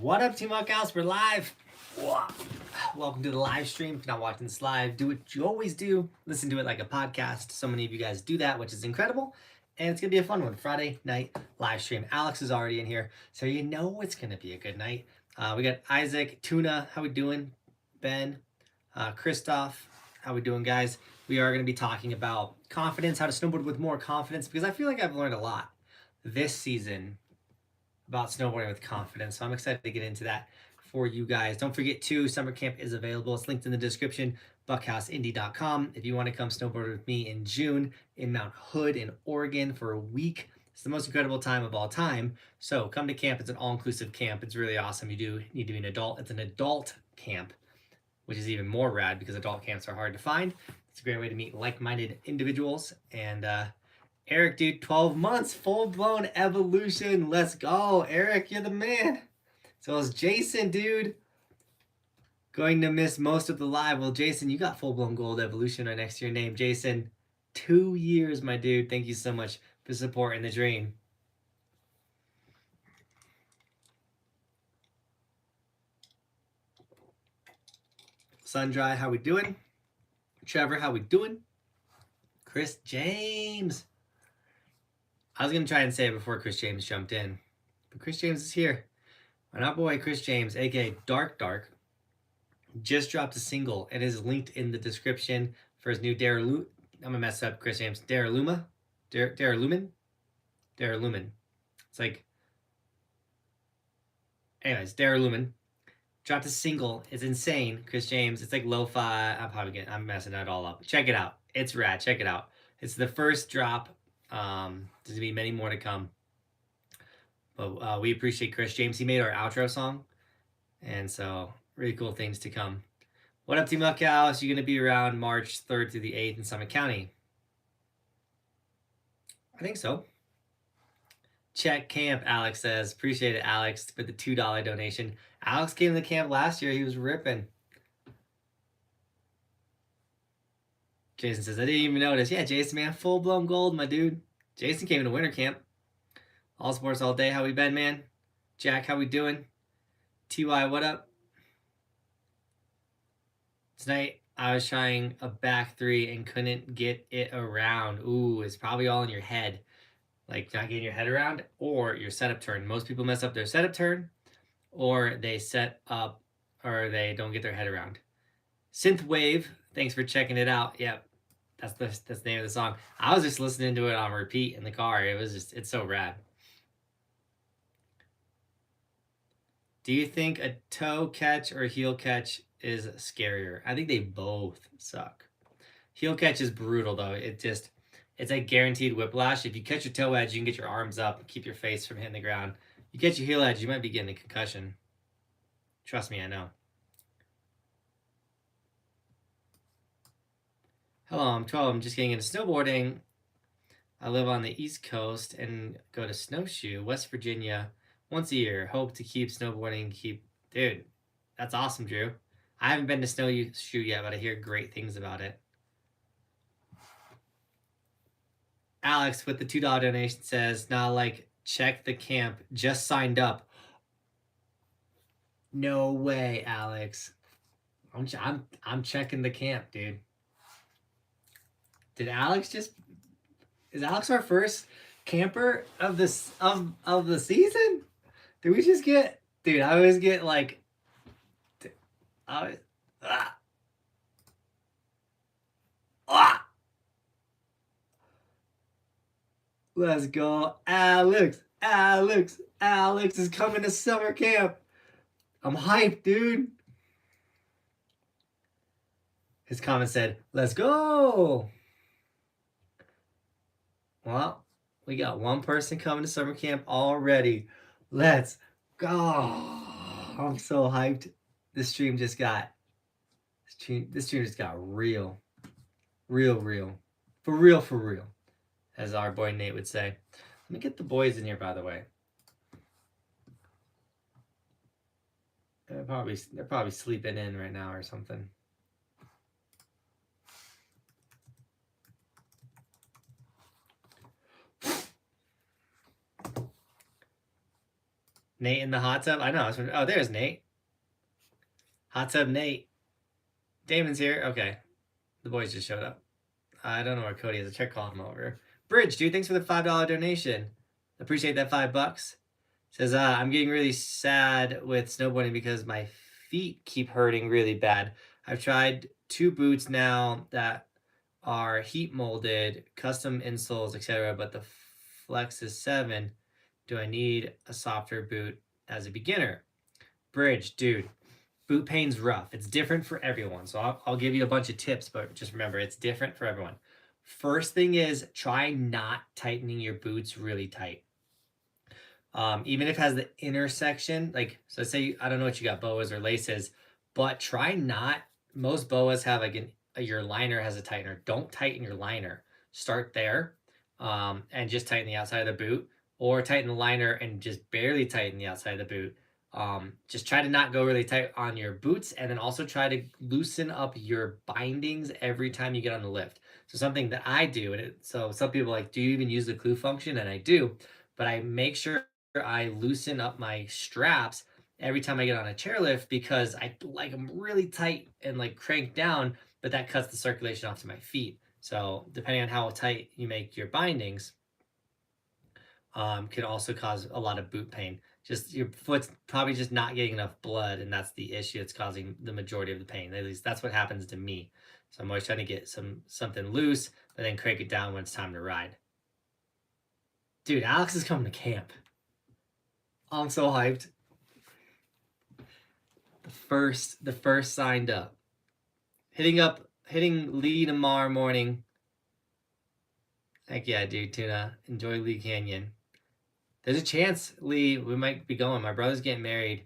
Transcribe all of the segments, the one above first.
What up, Team Buckhouse? We're live. Welcome to the live stream. If you're not watching this live, do what you always do. Listen to it like a podcast. So many of you guys do that, which is incredible. And it's going to be a fun one. Friday night live stream. Alex is already in here, so you know it's going to be a good night. We got Isaac, Tuna. How we doing? Ben, Christoph. How we doing, guys? We are going to be talking about confidence, how to snowboard with more confidence, because I feel like I've learned a lot this season about snowboarding with confidence. So I'm excited to get into that for you guys. Don't forget too, summer camp is available. It's linked in the description, buckhouseindy.com. If you want to come snowboard with me in June in Mount Hood in Oregon for a week, it's the most incredible time of all time. So come to camp. It's an all-inclusive camp. It's really awesome. You do need to be an adult. It's an adult camp, which is even more rad because adult camps are hard to find. It's a great way to meet like-minded individuals. And Eric, dude, 12 months, full-blown evolution. Let's go. Eric, you're the man. So is Jason, dude. Going to miss most of the live. Well, Jason, you got full-blown gold evolution right next to your name. Jason, 2 years, my dude. Thank you so much for supporting the dream. Sundry, how we doing? Trevor, how we doing? Chris James. I was going to try and say it before Chris James jumped in, but Chris James is here. And our boy Chris James, aka Dark Dark, just dropped a single. It is linked in the description for his new I'm going to mess up Chris James. Daralumin? Daralumin. It's like, anyways, Daralumin. Dropped a single. It's insane, Chris James. It's like lo-fi. I'm messing that all up. Check it out. It's rad. Check it out. It's the first drop. There's going to be many more to come. But we appreciate Chris James. He made our outro song. And so, really cool things to come. What up, Team Buckhouse? You're going to be around March 3rd through the 8th in Summit County. I think so. Check camp, Alex says. Appreciate it, Alex, for the $2 donation. Alex came to the camp last year. He was ripping. Jason says, I didn't even notice. Yeah, Jason, man, full-blown gold, my dude. Jason came to winter camp. All sports all day. How we been, man? Jack, how we doing? TY, what up? Tonight, I was trying a back three and couldn't get it around. Ooh, it's probably all in your head. Like not getting your head around or your setup turn. Most people mess up their setup turn or they set up or they don't get their head around. Synthwave, thanks for checking it out. Yep, that's the name of the song. I was just listening to it on repeat in the car. It's so rad. Do you think a toe catch or heel catch is scarier? I think they both suck. Heel catch is brutal though. It's like guaranteed whiplash. If you catch your toe edge, you can get your arms up and keep your face from hitting the ground. You catch your heel edge, you might be getting a concussion. Trust me, I know. Hello, I'm 12. I'm just getting into snowboarding. I live on the East Coast and go to Snowshoe, West Virginia, once a year. Hope to keep snowboarding. Dude, that's awesome, Drew. I haven't been to Snowshoe yet, but I hear great things about it. Alex with the $2 donation says, "Nah, like check the camp. Just signed up." No way, Alex. I'm checking the camp, dude. Did Alex just? Is Alex our first camper of this of the season? Did we just get? Dude, I always get like. Let's go, Alex. Alex is coming to summer camp. I'm hyped, dude. His comment said, let's go. Well, we got one person coming to summer camp already. Let's go. I'm so hyped. This stream just got real. Real. For real. As our boy Nate would say. Let me get the boys in here, by the way. They're probably sleeping in right now or something. Nate in the hot tub. I know. Oh, there's Nate. Hot tub Nate. Damon's here. Okay. The boys just showed up. I don't know where Cody is. I check calling him over. Bridge, dude, thanks for the $5 donation. Appreciate that $5. Says, I'm getting really sad with snowboarding because my feet keep hurting really bad. I've tried 2 boots now that are heat molded, custom insoles, etc., but the flex is 7. Do I need a softer boot as a beginner? Bridge, dude, boot pain's rough. It's different for everyone. So I'll give you a bunch of tips, but just remember, it's different for everyone. First thing is try not tightening your boots really tight. Even if it has the intersection, like, so say, I don't know what you got, boas or laces, but try not, most boas have like your liner has a tightener. Don't tighten your liner. Start there and just tighten the outside of the boot, or tighten the liner and just barely tighten the outside of the boot. Just try to not go really tight on your boots, and then also try to loosen up your bindings every time you get on the lift. So something that I do, so some people are like, do you even use the clue function? And I do, but I make sure I loosen up my straps every time I get on a chairlift, because I like them really tight and like cranked down, but that cuts the circulation off to my feet. So depending on how tight you make your bindings, can also cause a lot of boot pain. Just your foot's probably just not getting enough blood, and that's the issue that's causing the majority of the pain. At least that's what happens to me. So I'm always trying to get something loose, but then crank it down when it's time to ride. Dude, Alex is coming to camp. I'm so hyped. The first signed up. Hitting Lee tomorrow morning. Heck yeah, dude, Tuna. Enjoy Lee Canyon. There's a chance, Lee, we might be going. My brother's getting married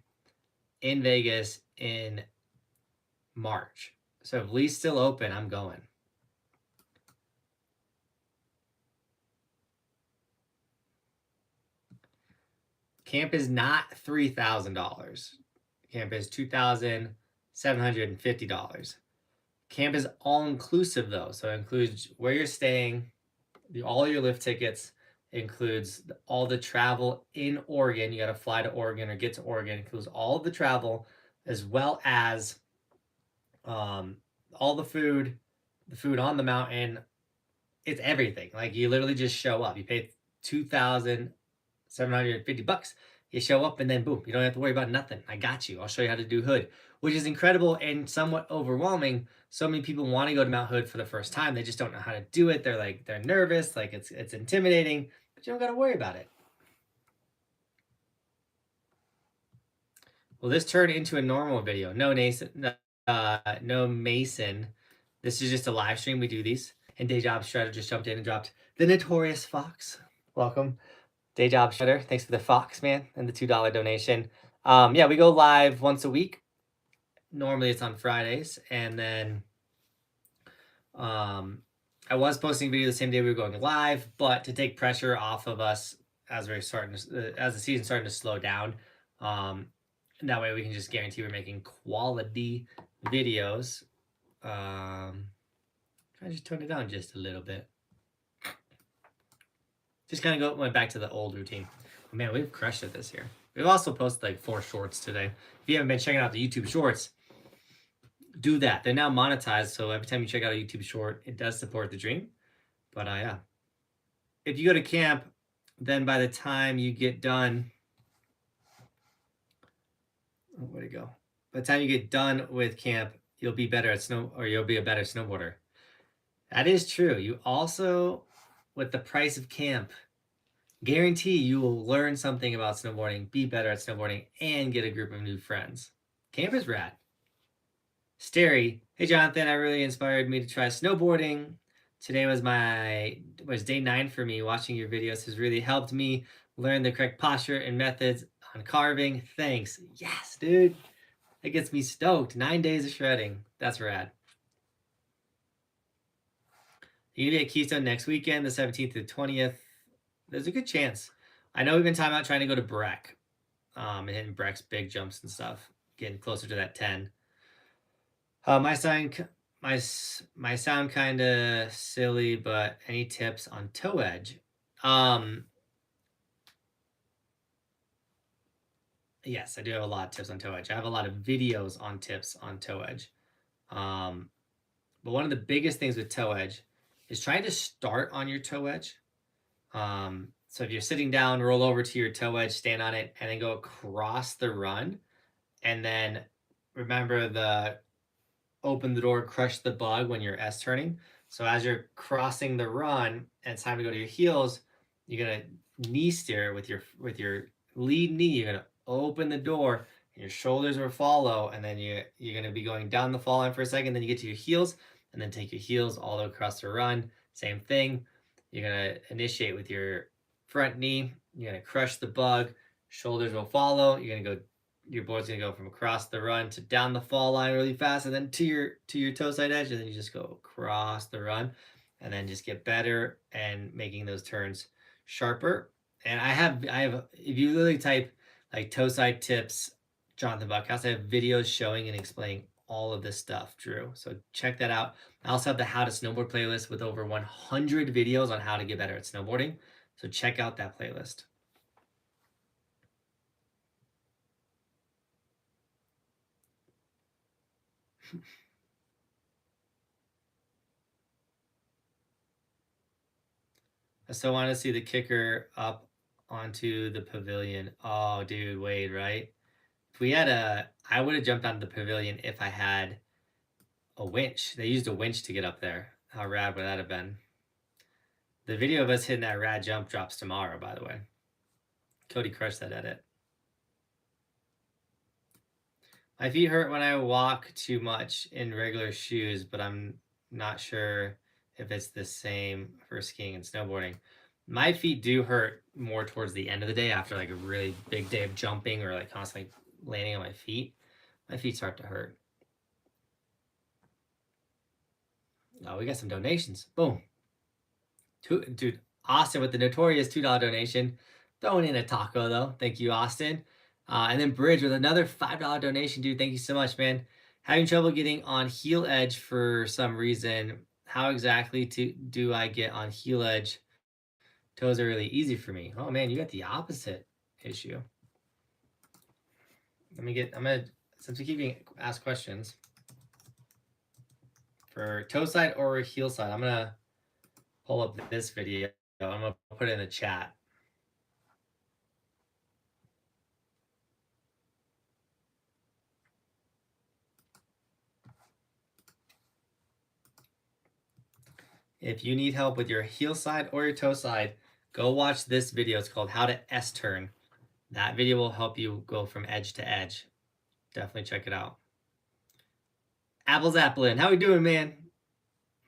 in Vegas in March. So if Lee's still open, I'm going. Camp is not $3,000. Camp is $2,750. Camp is all inclusive though, so it includes where you're staying, all your lift tickets, includes all the travel in Oregon. You got to fly to Oregon or get to Oregon. It includes all of the travel, as well as all the food on the mountain. It's everything. Like, you literally just show up. You pay $2,750. You show up and then boom, you don't have to worry about nothing. I got you. I'll show you how to do Hood, which is incredible and somewhat overwhelming. So many people want to go to Mount Hood for the first time. They just don't know how to do it. They're nervous, like it's intimidating, but you don't got to worry about it. Will this turn into a normal video? No, Nathan. No, Mason. This is just a live stream. We do these. And Day Job Shredder just jumped in and dropped the Notorious Fox. Welcome. Day Job Shredder, thanks for the Fox, man, and the $2 donation. Yeah, we go live once a week. Normally it's on Fridays, and then I was posting video the same day we were going live, but to take pressure off of us as we're starting to, as the season's starting to slow down, that way we can just guarantee we're making quality videos. I just turned it down just a little bit. Just kind of went back to the old routine. Man, we've crushed it this year. We've also posted like 4 shorts today. If you haven't been checking out the YouTube shorts, do that. They're now monetized, so every time you check out a YouTube short, it does support the dream. But yeah, if you go to camp, then by the time you get done, where'd it go? By the time you get done with camp, you'll be better at you'll be a better snowboarder. That is true. You also, with the price of camp, guarantee you will learn something about snowboarding, be better at snowboarding, and get a group of new friends. Camp is rad. Starry, hey Jonathan, I really inspired me to try snowboarding. Today was day 9 for me. Watching your videos has really helped me learn the correct posture and methods on carving. Thanks. Yes, dude. That gets me stoked. 9 days of shredding. That's rad. You gonna be at Keystone next weekend, the 17th to the 20th. There's a good chance. I know we've been talking about trying to go to Breck, and hitting Breck's big jumps and stuff, getting closer to that 10. My sound kind of silly, but any tips on toe edge? Yes, I do have a lot of tips on toe edge. I have a lot of videos on tips on toe edge. Um, but one of the biggest things with toe edge is trying to start on your toe edge. So if you're sitting down, roll over to your toe edge, stand on it, and then go across the run. And then remember the open the door, crush the bug when you're S turning. So as you're crossing the run and it's time to go to your heels, you're gonna knee steer with your lead knee. You're gonna open the door, and your shoulders will follow, and then you're gonna be going down the fall line for a second. Then you get to your heels, and then take your heels all the way across the run. Same thing. You're gonna initiate with your front knee. You're gonna crush the bug. Shoulders will follow. You're gonna go your board's gonna go from across the run to down the fall line really fast, and then to your toe side edge, and then you just go across the run, and then just get better and making those turns sharper. And I have if you literally type like toe side tips, Johnathan Buckhouse, I have videos showing and explaining all of this stuff, Drew. So check that out. I also have the How to Snowboard playlist with over 100 videos on how to get better at snowboarding. So check out that playlist. I still want to see the kicker up onto the pavilion. Oh, dude, Wade, right? If we had I would have jumped onto the pavilion if I had a winch. They used a winch to get up there. How rad would that have been? The video of us hitting that rad jump drops tomorrow, by the way. Cody crushed that edit. My feet hurt when I walk too much in regular shoes, but I'm not sure if it's the same for skiing and snowboarding. My feet do hurt more towards the end of the day after like a really big day of jumping or like constantly landing on my feet. My feet start to hurt. Oh, we got some donations. Boom. Dude, Austin with the notorious $2 donation. Throwing in a taco though. Thank you, Austin. And then Bridge with another $5 donation, dude. Thank you so much, man. Having trouble getting on heel edge for some reason. How exactly do I get on heel edge? Toes are really easy for me. Oh man, you got the opposite issue. Since we keep getting asked questions for toe side or heel side, I'm gonna pull up this video. I'm gonna put it in the chat. If you need help with your heel side or your toe side, go watch this video. It's called How to S-Turn. That video will help you go from edge to edge. Definitely check it out. Apple's Applin. How we doing, man?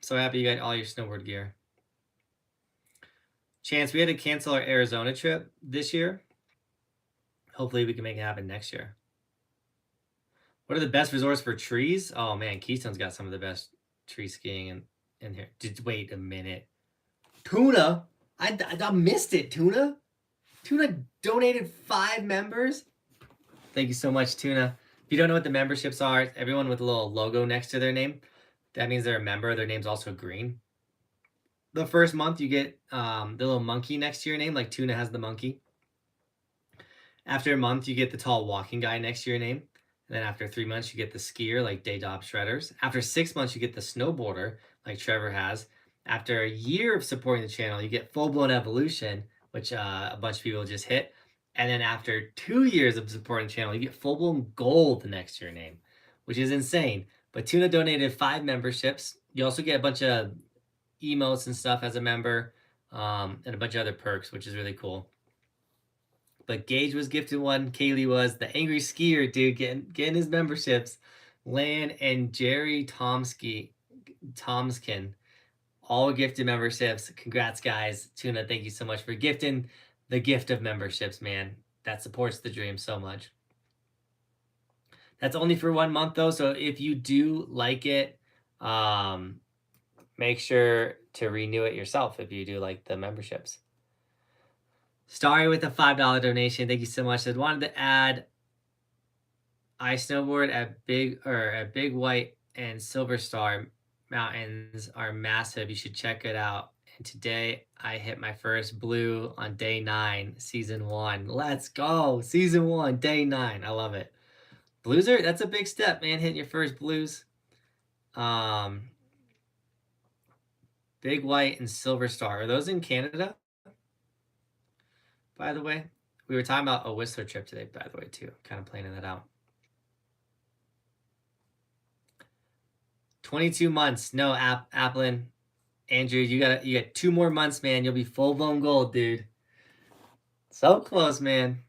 So happy you got all your snowboard gear. Chance, we had to cancel our Arizona trip this year. Hopefully we can make it happen next year. What are the best resorts for trees? Oh man, Keystone's got some of the best tree skiing in here. Wait a minute. Tuna? I missed it, Tuna. Tuna donated 5 members. Thank you so much, Tuna. If you don't know what the memberships are, everyone with a little logo next to their name, that means they're a member. Their name's also green. The first month you get the little monkey next to your name, like Tuna has the monkey. After a month, you get the tall walking guy next to your name. And then after 3 months, you get the skier, like Daydob Shredders. After 6 months, you get the snowboarder, like Trevor has. After a year of supporting the channel, you get full-blown evolution, which a bunch of people just hit. And then after 2 years of supporting the channel, you get full-blown gold next to your name, which is insane. But Tuna donated 5 memberships. You also get a bunch of emotes and stuff as a member, and a bunch of other perks, which is really cool. But Gage was gifted one. Kaylee was. The Angry Skier, dude, getting his memberships. Lan and Jerry Tomskin, all gifted memberships. Congrats, guys. Tuna, thank you so much for gifting the gift of memberships, man. That supports the dream so much. That's only for 1 month, though. So if you do like it, make sure to renew it yourself if you do like the memberships. Starry with a $5 donation. Thank you so much. I wanted to add, I snowboard at Big White and Silver Star. Mountains are massive. You should check it out And today I hit my first blue on day 9, season 1. Let's go. Season 1, day 9. I love it. That's a big step, man, hitting your first blues. Big White and Silver Star. Are those in Canada? By the way, we were talking about a Whistler trip today, by the way, too. Kind of planning that out. 22 months. No, Applin. Andrew, you got 2 more months, man. You'll be full-blown gold, dude. So close, man.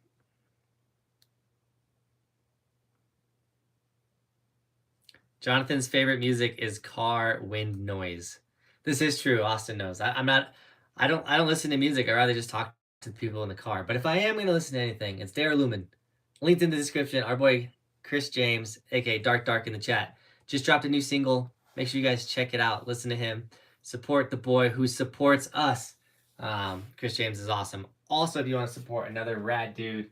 Jonathan's favorite music is car wind noise. This is true. Austin knows. I don't listen to music. I rather just talk to people in the car. But if I am gonna listen to anything, it's Dare Lumen. Linked in the description. Our boy Chris James, aka Dark in the chat, just dropped a new single. Make sure you guys check it out. Listen to him. Support the boy who supports us. Chris James is awesome. Also, if you want to support another rad dude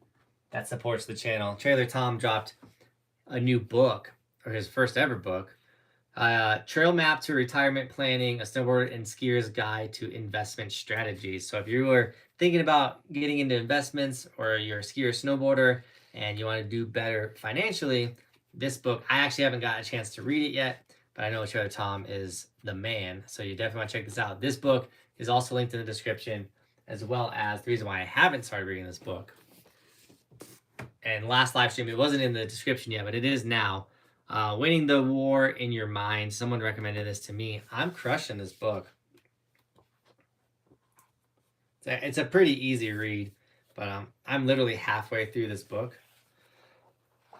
that supports the channel, Trailer Tom dropped a new book, or his first ever book, Trail Map to Retirement Planning, a snowboarder and skier's guide to investment strategies. So if you are thinking about getting into investments, or you're a skier or snowboarder and you want to do better financially, this book, I actually haven't gotten a chance to read it yet, but I know Trailer Tom is the man, so you definitely want to check this out. This book is also linked in the description, as well as the reason why I haven't started reading this book. And last live stream, it wasn't in the description yet, but it is now. Winning the War in Your Mind. Someone recommended this to me. I'm crushing this book. It's a pretty easy read, but I'm literally halfway through this book.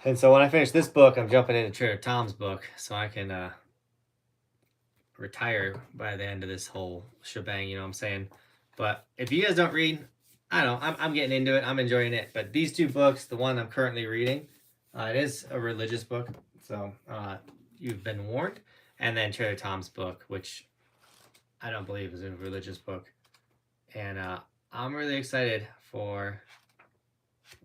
And so when I finish this book, I'm jumping into Trader Tom's book, so I can retire by the end of this whole shebang, you know what I'm saying? But if you guys don't read, I don't know, I'm getting into it. I'm enjoying it. But these 2 books, the one I'm currently reading, it is a religious book, so you've been warned. And then Trader Tom's book, which I don't believe is a religious book. And I'm really excited for...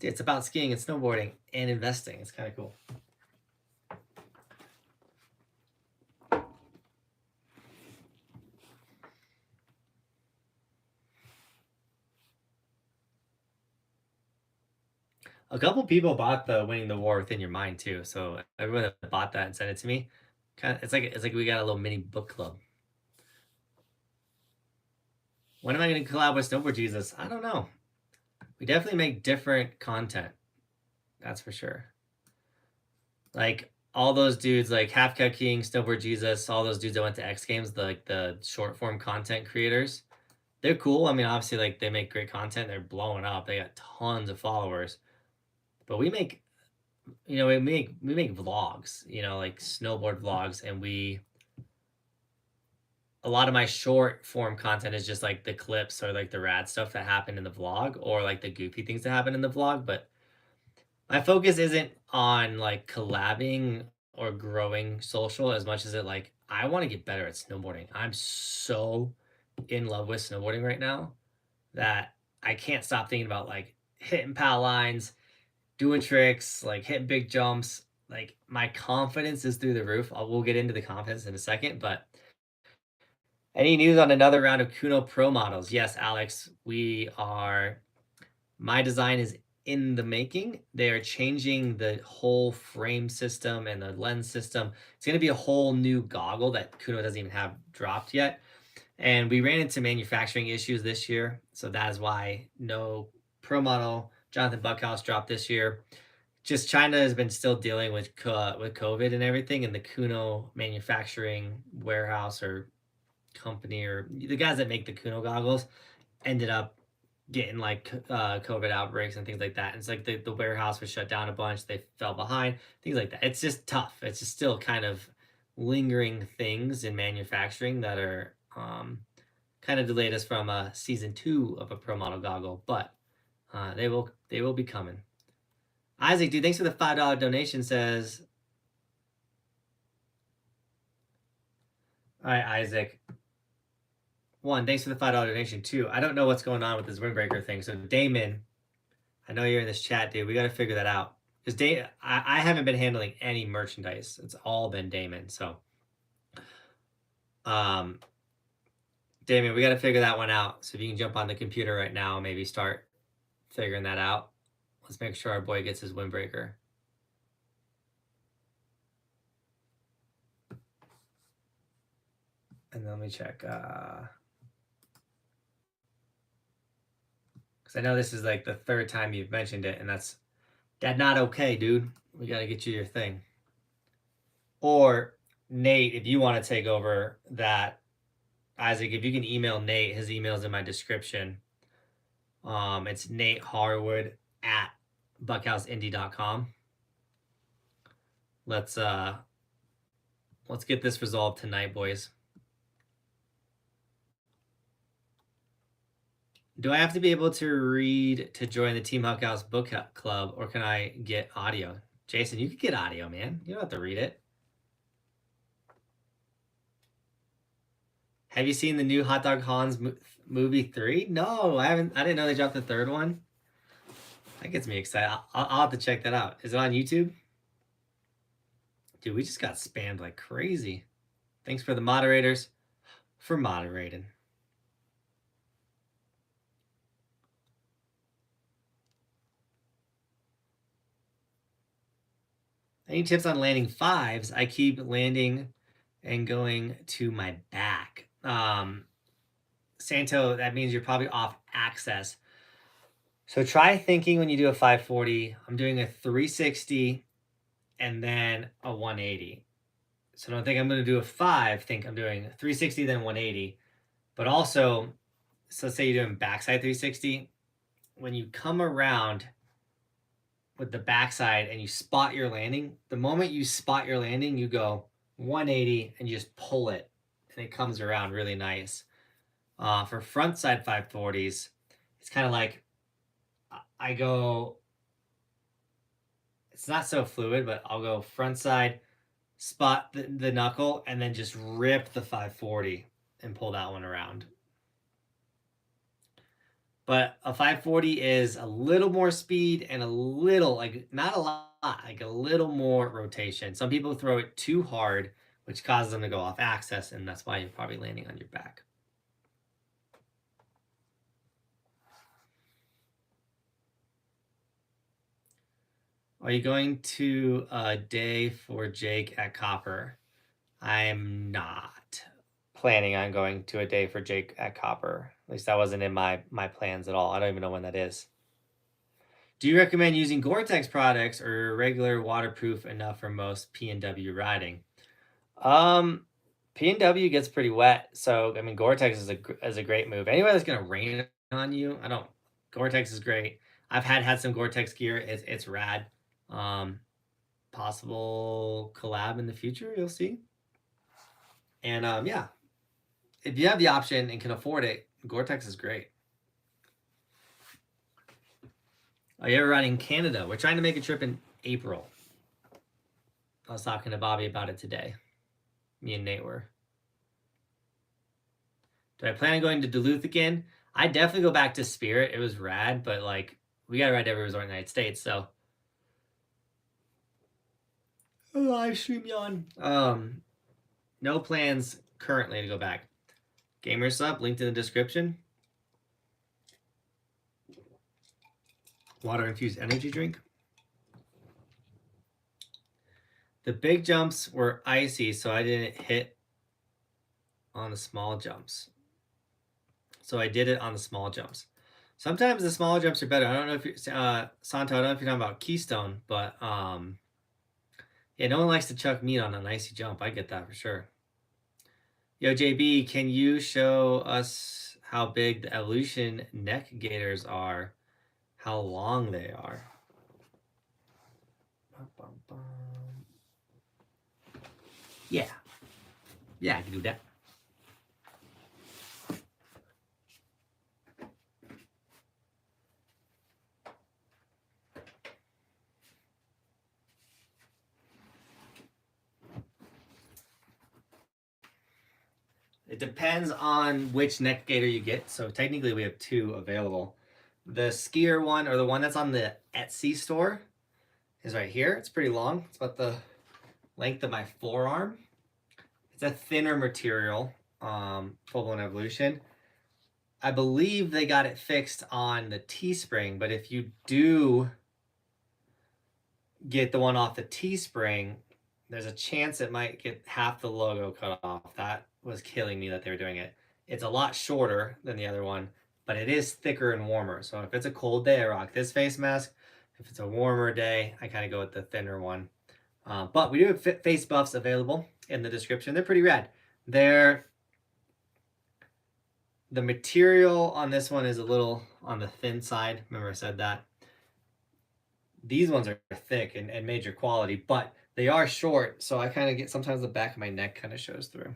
It's about skiing and snowboarding and investing. It's kind of cool. A couple people bought the Winning the War Within Your Mind too. So everyone that bought that and sent it to me, it's like we got a little mini book club. When am I going to collab with Snowboard Jesus? I don't know. We definitely make different content. That's for sure. Like all those dudes, like Half Cut King, Snowboard Jesus, all those dudes that went to X Games, the short form content creators, they're cool. I mean, obviously, like they make great content. They're blowing up. They got tons of followers. But we make, we make vlogs, like snowboard vlogs, and a lot of my short form content is just like the clips or like the rad stuff that happened in the vlog, or like the goofy things that happen in the vlog. But my focus isn't on like collabing or growing social as much as I want to get better at snowboarding. I'm so in love with snowboarding right now that I can't stop thinking about like hitting pow lines, doing tricks, like hitting big jumps. Like my confidence is through the roof. We'll get into the confidence in a second, but any news on another round of Kuno Pro models? Yes, Alex, my design is in the making. They are changing the whole frame system and the lens system. It's going to be a whole new goggle that Kuno doesn't even have dropped yet. And we ran into manufacturing issues this year. So that is why no Pro model Johnathan Buckhouse dropped this year. Just China has been still dealing with COVID and everything, and the Kuno manufacturing warehouse or company, or the guys that make the Kuno goggles, ended up getting like COVID outbreaks and things like that. And it's like the warehouse was shut down a bunch. They fell behind, things like that. It's just tough. It's just still kind of lingering things in manufacturing that are kind of delayed us from season 2 of a Pro model goggle, but they will be coming. Isaac, dude, thanks for the $5 donation. Says, all right, Isaac. 1, thanks for the $5 donation. 2, I don't know what's going on with this windbreaker thing. So Damon, I know you're in this chat, dude. We got to figure that out. Because I haven't been handling any merchandise. It's all been Damon. So Damien, we got to figure that one out. So if you can jump on the computer right now, maybe start figuring that out. Let's make sure our boy gets his windbreaker. And then let me check. Because I know this is like the third time you've mentioned it, and that's not okay, dude. We got to get you your thing. Or Nate, if you want to take over that, Isaac, if you can email Nate, his email's in my description. It's Nate Harwood at buckhouseindy.com. Let's get this resolved tonight, boys. Do I have to be able to read to join the Team Buckhouse book club, or can I get audio? Jason, you could get audio, man. You don't have to read it. Have you seen the new Hot Dog Hans movie 3? No, I haven't. I didn't know they dropped the third one. That gets me excited. I'll have to check that out. Is it on YouTube? Dude, we just got spammed like crazy. Thanks for the moderators for moderating. Any tips on landing fives? I keep landing and going to my back. Santo, that means you're probably off access. So try thinking when you do a 540, I'm doing a 360 and then a 180. So don't think I'm going to do a 5, think I'm doing 360, then 180. But also, so say you're doing backside 360, when you come around with the backside and you spot your landing, the moment you spot your landing, you go 180 and you just pull it and it comes around really nice. For front side 540s, it's kind of like I go, it's not so fluid, but I'll go front side, spot the knuckle, and then just rip the 540 and pull that one around. But a 540 is a little more speed and a little, like not a lot, like a little more rotation. Some people throw it too hard, which causes them to go off axis, and that's why you're probably landing on your back. Are you going to a day for Jake at Copper? I'm not planning on going to a day for Jake at Copper. At least that wasn't in my plans at all. I don't even know when that is. Do you recommend using Gore-Tex products or regular waterproof enough for most P&W riding? P&W gets pretty wet, so I mean Gore-Tex is a great move. Anywhere that's gonna rain on you, Gore-Tex is great. I've had some Gore-Tex gear. It's rad. Possible collab in the future, you'll see. And yeah, if you have the option and can afford it, Gore-Tex is great. Are you ever riding Canada? We're trying to make a trip in April. I was talking to Bobby about it today. Me and Nate were. Do I plan on going to Duluth again? I definitely go back to Spirit. It was rad, but like we gotta ride every resort in the United States, so. Live stream yawn. No plans currently to go back. Gamer Sup, linked in the description. Water infused energy drink. The big jumps were icy, so I didn't hit on the small jumps. So I did it on the small jumps. Sometimes the smaller jumps are better. I don't know if you're, Santo, I don't know if you're talking about Keystone, but yeah, no one likes to chuck meat on an icy jump. I get that for sure. Yo, JB, can you show us how big the Evolution neck gaiters are? How long they are? Yeah. Yeah, I can do that. It depends on which neck gaiter you get. So technically we have 2 available. The skier one, or the one that's on the Etsy store, is right here. It's pretty long. It's about the length of my forearm. It's a thinner material. Full Blown Evolution. I believe they got it fixed on the Teespring, but if you do get the one off the Teespring, there's a chance it might get half the logo cut off. That was killing me that they were doing it. It's a lot shorter than the other one, but it is thicker and warmer. So if it's a cold day, I rock this face mask. If it's a warmer day, I kind of go with the thinner one. But we do have face buffs available in the description. They're pretty rad. The material on this one is a little on the thin side. Remember I said that. These ones are thick and major quality, but they are short, so I kind of get, sometimes the back of my neck kind of shows through.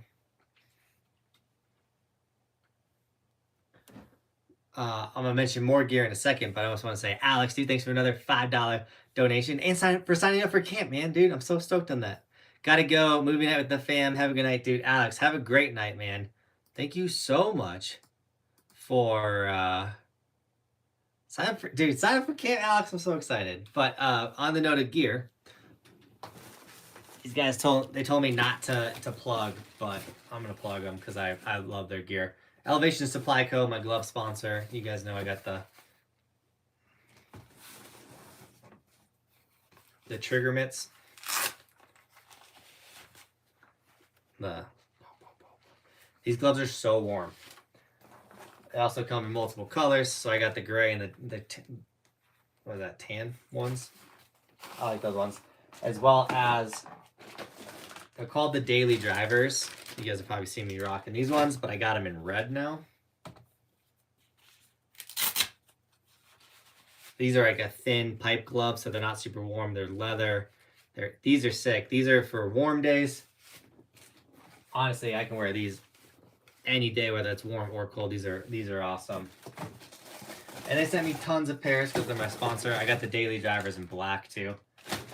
I'm going to mention more gear in a second, but I just want to say, Alex, dude, thanks for another $5 donation and signing up for camp, man, dude. I'm so stoked on that. Gotta go. Movie night with the fam. Have a good night, dude. Alex, have a great night, man. Thank you so much for sign up for camp, Alex. I'm so excited. But on the note of gear, these guys told me not to plug, but I'm gonna plug them because I love their gear. Elevation Supply Co., my glove sponsor. You guys know I got the trigger mitts. These gloves are so warm. They also come in multiple colors, so I got the gray and the what is that, tan ones? I like those ones. As well as, they're called the Daily Drivers. You guys have probably seen me rocking these ones, but I got them in red now. These are like a thin pipe glove, so they're not super warm. They're leather. These are sick. These are for warm days. Honestly, I can wear these any day, whether it's warm or cold. These are awesome. And they sent me tons of pairs because they're my sponsor. I got the Daily Drivers in black too.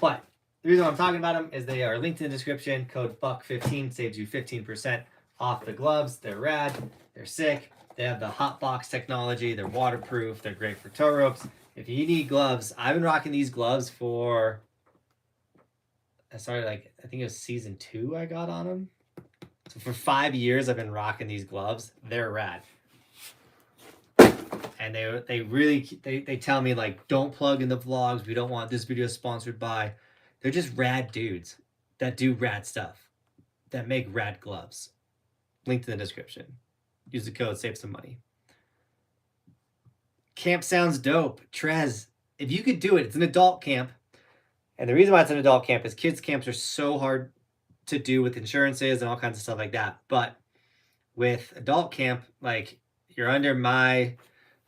But the reason I'm talking about them is they are linked in the description. Code BUCK15 saves you 15% off the gloves. They're rad. They're sick. They have the hot box technology. They're waterproof. They're great for tow ropes. If you need gloves, I've been rocking these gloves for, I started I think it was season 2 I got on them. So for 5 years, I've been rocking these gloves. They're rad. And they really tell me, like, don't plug in the vlogs. We don't want this video sponsored by. They're just rad dudes that do rad stuff, that make rad gloves. Link in the description. Use the code, save some money. Camp sounds dope. Trez, if you could do it, it's an adult camp. And the reason why it's an adult camp is kids camps are so hard to do with insurances and all kinds of stuff like that. But with adult camp, like, you're under my,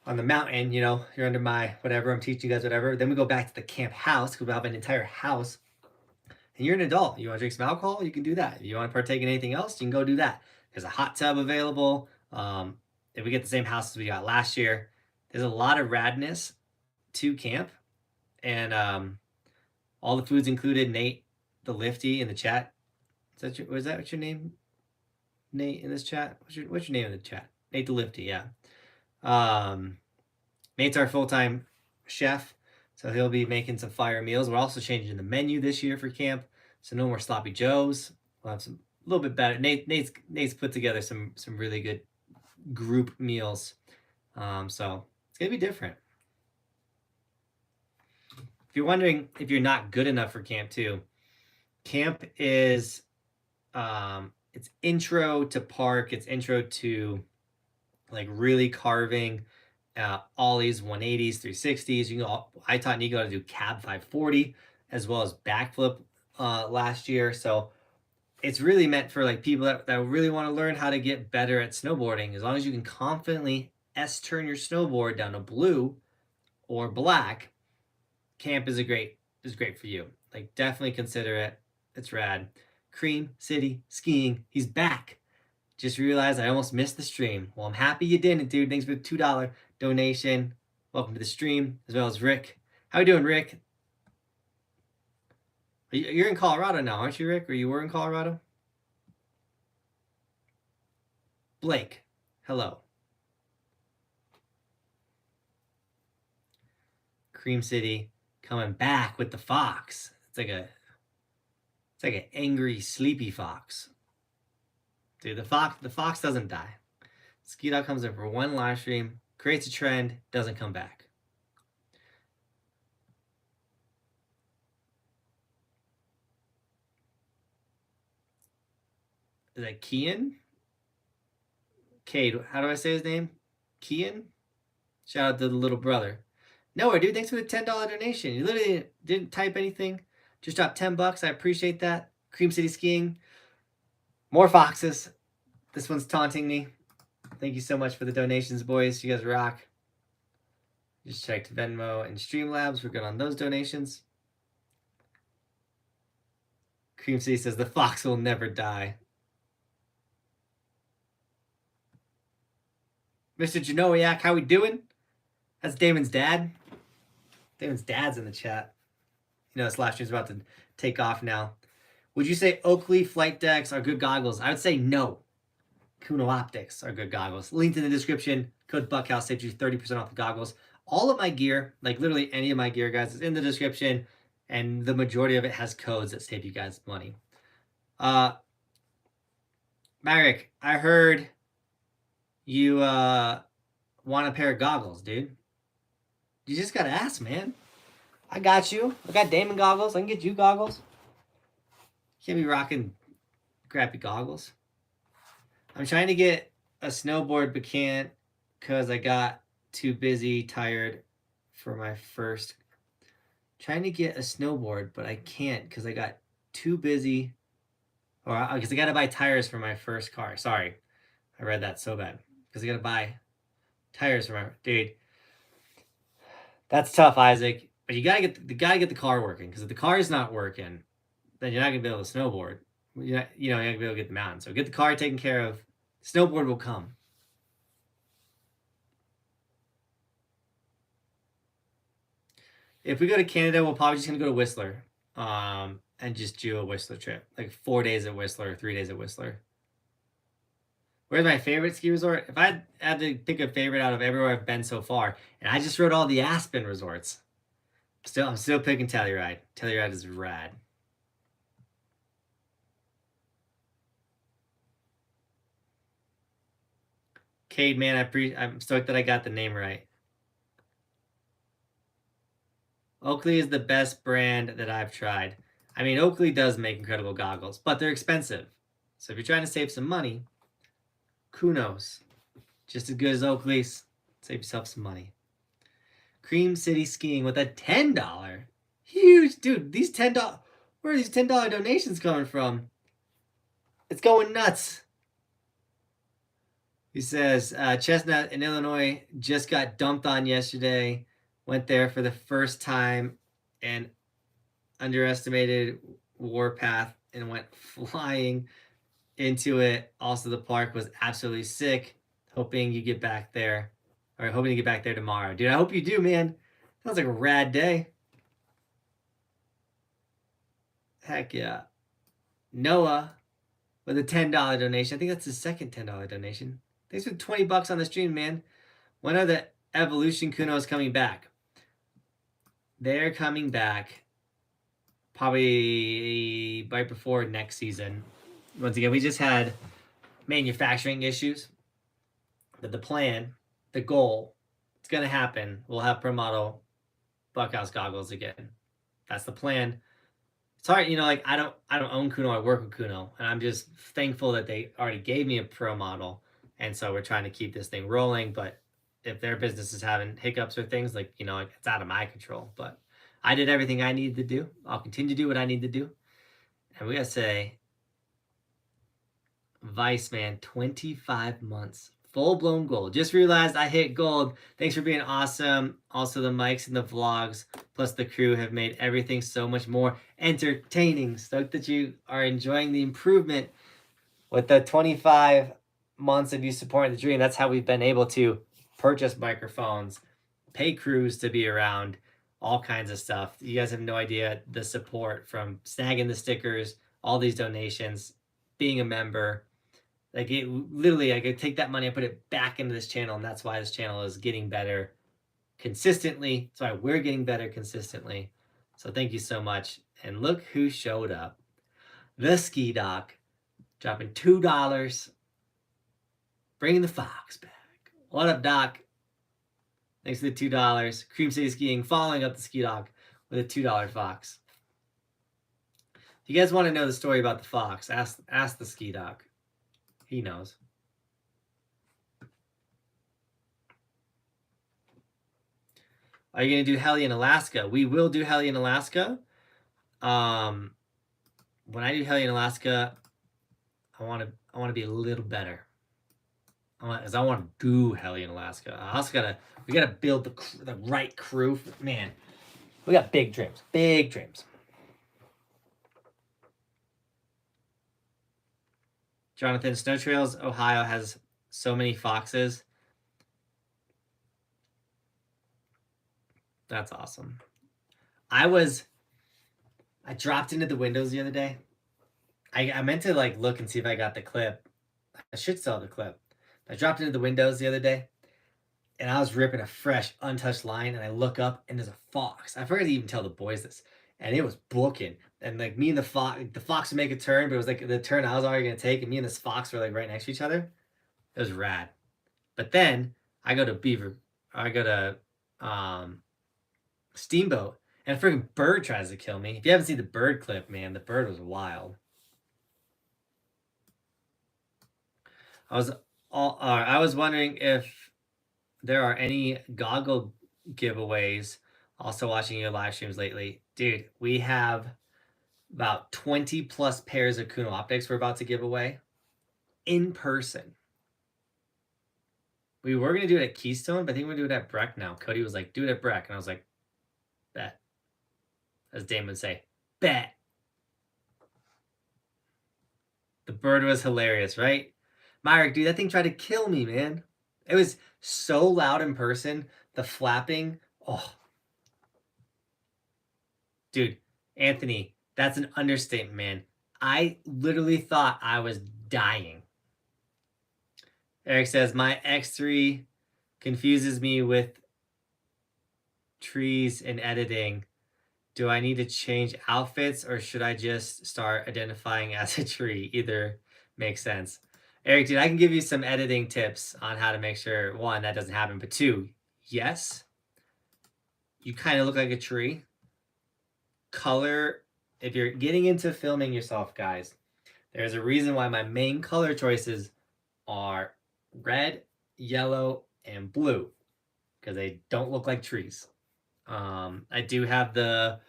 on the mountain, you know, you're under my whatever, I'm teaching you guys whatever. Then we go back to the camp house because we have an entire house. And you're an adult. You want to drink some alcohol? You can do that. If you want to partake in anything else, you can go do that. There's a hot tub available. If we get the same house as we got last year, there's a lot of radness to camp. And all the food's included. Nate, the lifty in the chat. Was that what's your name? Nate in this chat? What's your name in the chat? Nate the lifty, yeah. Nate's our full-time chef. So he'll be making some fire meals. We're also changing the menu this year for camp. So no more sloppy joes. We'll have some a little bit better. Nate's put together some really good group meals. So it's gonna be different. If you're wondering if you're not good enough for camp too, camp is it's intro to park. It's intro to like really carving. Ollies, 180s, 360s. You know, I taught Nico how to do cab 540 as well as backflip last year. So it's really meant for like people that really want to learn how to get better at snowboarding. As long as you can confidently S-turn your snowboard down to blue or black, camp is great for you. Like, definitely consider it. It's rad. Cream City Skiing, he's back. Just realized I almost missed the stream. Well, I'm happy you didn't, dude. Thanks for the $2 donation. Welcome to the stream, as well as Rick. How you doing, Rick? You're in Colorado now, aren't you, Rick? Or you were in Colorado? Blake, hello. Cream City coming back with the fox. It's like an angry, sleepy fox. Dude, the fox doesn't die. Ski Dog comes in for one live stream, creates a trend, doesn't come back. Is that Kian? Cade, how do I say his name? Kian? Shout out to the little brother. Nowhere, dude. Thanks for the $10 donation. You literally didn't type anything. Just dropped $10. I appreciate that. Cream City Skiing. More foxes. This one's taunting me. Thank you so much for the donations, boys. You guys rock. Just checked Venmo and Streamlabs. We're good on those donations. Cream City says the fox will never die. Mr. Janowiak, how we doing? That's Damon's dad. Damon's dad's in the chat. You know, this live stream's about to take off now. Would you say Oakley flight decks are good goggles? I would say no. Kuno Optics are good goggles. Link in the description. Code Buckhouse saves you 30% off the goggles. All of my gear, like literally any of my gear, guys, is in the description. And the majority of it has codes that save you guys money. Marek, I heard you want a pair of goggles, dude. You just gotta ask, man. I got you. I got Damon goggles. I can get you goggles. You can't be rocking crappy goggles. I'm trying to get a snowboard, but can't because I got too busy, tired for my first. Trying to get a snowboard, but I can't because I got too busy. Or because I got to buy tires for my first car. Sorry. I read that so bad. Because I got to buy tires for my... Dude. That's tough, Isaac. But you gotta get the car working. Because if the car is not working, then you're not gonna be able to snowboard. You're not gonna be able to get the mountain. So get the car taken care of. Snowboard will come. If we go to Canada, we're probably just gonna go to Whistler, and just do a Whistler trip, like 4 days at Whistler, 3 days at Whistler. Where's my favorite ski resort? If I had to pick a favorite out of everywhere I've been so far, and I just rode all the Aspen resorts. I'm still picking Telluride. Telluride is rad. Cade, man, I'm stoked that I got the name right. Oakley is the best brand that I've tried. I mean, Oakley does make incredible goggles, but they're expensive. So if you're trying to save some money, Kunos, just as good as Oakley's. Save yourself some money. Cream City Skiing with a $10. Huge, dude. These $10. Where are these $10 donations coming from? It's going nuts. He says, Chestnut in Illinois just got dumped on yesterday. Went there for the first time and underestimated Warpath and went flying into it. Also, the park was absolutely sick. Hoping you get back there. Or hoping to get back there tomorrow. Dude, I hope you do, man. Sounds like a rad day. Heck yeah. Noah with a $10 donation. I think that's his second $10 donation. Thanks for $20 on the stream, man. When are the Evolution Kunos coming back? They're coming back probably right before next season. Once again, we just had manufacturing issues. But the plan, the goal, it's going to happen. We'll have Pro Model Buckhouse goggles again. That's the plan. It's hard, you know, like I don't own Kuno, I work with Kuno, and I'm just thankful that they already gave me a Pro Model. And so we're trying to keep this thing rolling, but if their business is having hiccups or things, like, you know, like it's out of my control. But I did everything I needed to do. I'll continue to do what I need to do. And we gotta say, Vice, man, 25 months. Full-blown gold. Just realized I hit gold. Thanks for being awesome. Also, the mics and the vlogs, plus the crew, have made everything so much more entertaining. Stoked that you are enjoying the improvement with the 25 months of you supporting the dream. That's how we've been able to purchase microphones, pay crews to be around, all kinds of stuff. You guys have no idea the support from snagging the stickers, all these donations, being a member. Like, it literally, I could take that money and put it back into this channel, and that's why this channel is getting better consistently. That's why we're getting better consistently. So thank you so much. And look who showed up. The Ski Doc, dropping $2 Bringing the Fox back. What up, Doc? Thanks for the $2. Cream City Skiing following up the Ski Dog with a $2 Fox. If you guys want to know the story about the Fox, ask the Ski Dog. He knows. Are you going to do heli in Alaska? We will do heli in Alaska. When I do heli in Alaska, I want to be a little better. Because I want to do heli in Alaska. We gotta build the right crew. Man, we got big dreams. Big dreams. Jonathan, Snow Trails, Ohio has so many foxes. That's awesome. I dropped into the windows the other day. I meant to like look and see if I got the clip. I should still have the clip. I dropped into the windows the other day, and I was ripping a fresh, untouched line, and I look up, and there's a fox. I forgot to even tell the boys this, and it was booking. And like me and the fox would make a turn, but it was like the turn I was already gonna take, and me and this fox were like right next to each other. It was rad. But then I go to Steamboat, and a freaking bird tries to kill me. If you haven't seen the bird clip, man, the bird was wild. I was wondering if there are any goggle giveaways. Also watching your live streams lately. Dude, we have about 20 plus pairs of Kuno optics we're about to give away in person. We were going to do it at Keystone, but I think we're going to do it at Breck now. Cody was like, do it at Breck. And I was like, bet. As Dame would say, bet. The bird was hilarious, right? Myrick, dude, that thing tried to kill me, man. It was so loud in person. The flapping. Oh. Dude, Anthony, that's an understatement, man. I literally thought I was dying. Eric says, my X3 confuses me with trees and editing. Do I need to change outfits or should I just start identifying as a tree? Either makes sense. Eric, dude, I can give you some editing tips on how to make sure, one, that doesn't happen, but two, yes, you kind of look like a tree. Color, if you're getting into filming yourself, guys, there's a reason why my main color choices are red, yellow, and blue, because they don't look like trees. I do have the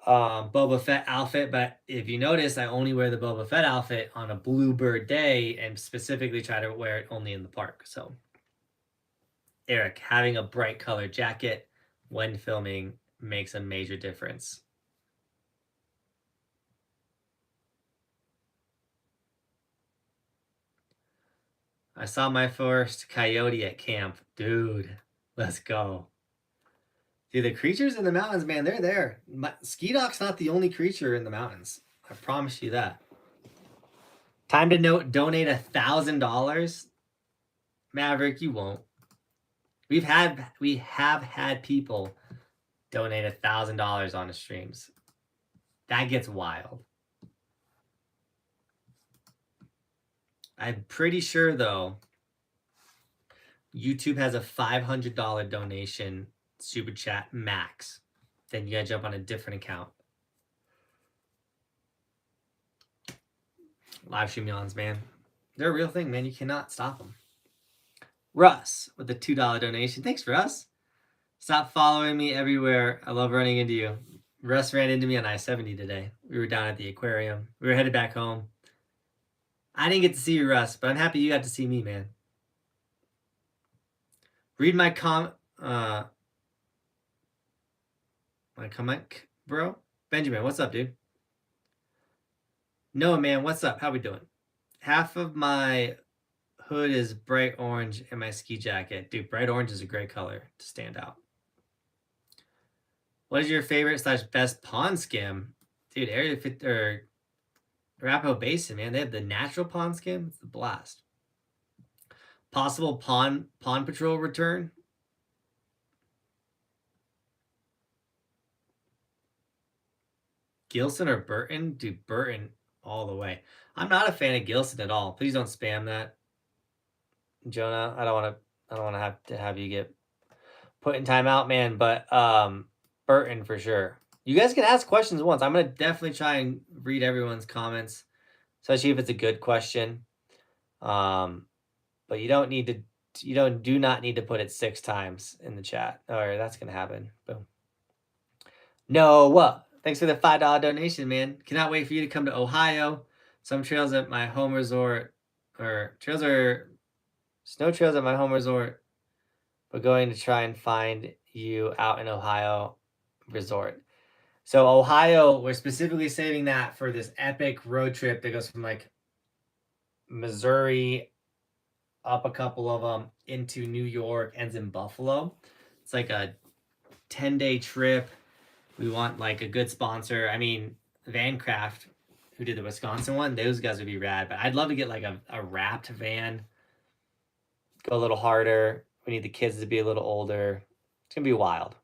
Boba Fett outfit, but if you notice, I only wear the Boba Fett outfit on a bluebird day and specifically try to wear it only in the park. So, Eric, having a bright color jacket when filming makes a major difference. I saw my first coyote at camp. Dude, let's go. Dude, the creatures in the mountains, man, they're there. Ski Doc's not the only creature in the mountains. I promise you that. Time to donate $1,000. Maverick, you won't. We have had people donate $1,000 on the streams. That gets wild. I'm pretty sure though, YouTube has a $500 donation super chat max. Then you gotta jump on a different account. Live stream yawns, man. They're a real thing, man. You cannot stop them. Russ with the $2 donation. Thanks, Russ. Stop following me everywhere. I love running into you. Russ ran into me on I-70 today. We were down at the aquarium. We were headed back home. I didn't get to see you, Russ, but I'm happy you got to see me, man. Read my comment, bro. Benjamin, what's up, dude? Noah, man, what's up? How we doing? Half of my hood is bright orange in my ski jacket. Dude, bright orange is a great color to stand out. What is your favorite / best pond skim? Dude, Area 50 or Arapahoe Basin, man. They have the natural pond skim. It's the blast. Possible pond patrol return. Gilson or Burton? Dude, Burton all the way. I'm not a fan of Gilson at all. Please don't spam that. Jonah. I don't want to have you get put in timeout, man. But Burton for sure. You guys can ask questions once. I'm gonna definitely try and read everyone's comments, especially if it's a good question. But you don't need to. Do not need to put it 6 times in the chat, or that's gonna happen. Boom. No, thanks for the $5 donation, man. Cannot wait for you to come to Ohio. Some trails at my home resort, or snow trails at my home resort. We're going to try and find you out in Ohio resort. So Ohio, we're specifically saving that for this epic road trip that goes from like Missouri up a couple of them into New York, ends in Buffalo. It's like a 10-day trip. We want like a good sponsor. I mean, Vancraft, who did the Wisconsin one, those guys would be rad. But I'd love to get like a wrapped van. Go a little harder. We need the kids to be a little older. It's gonna be wild.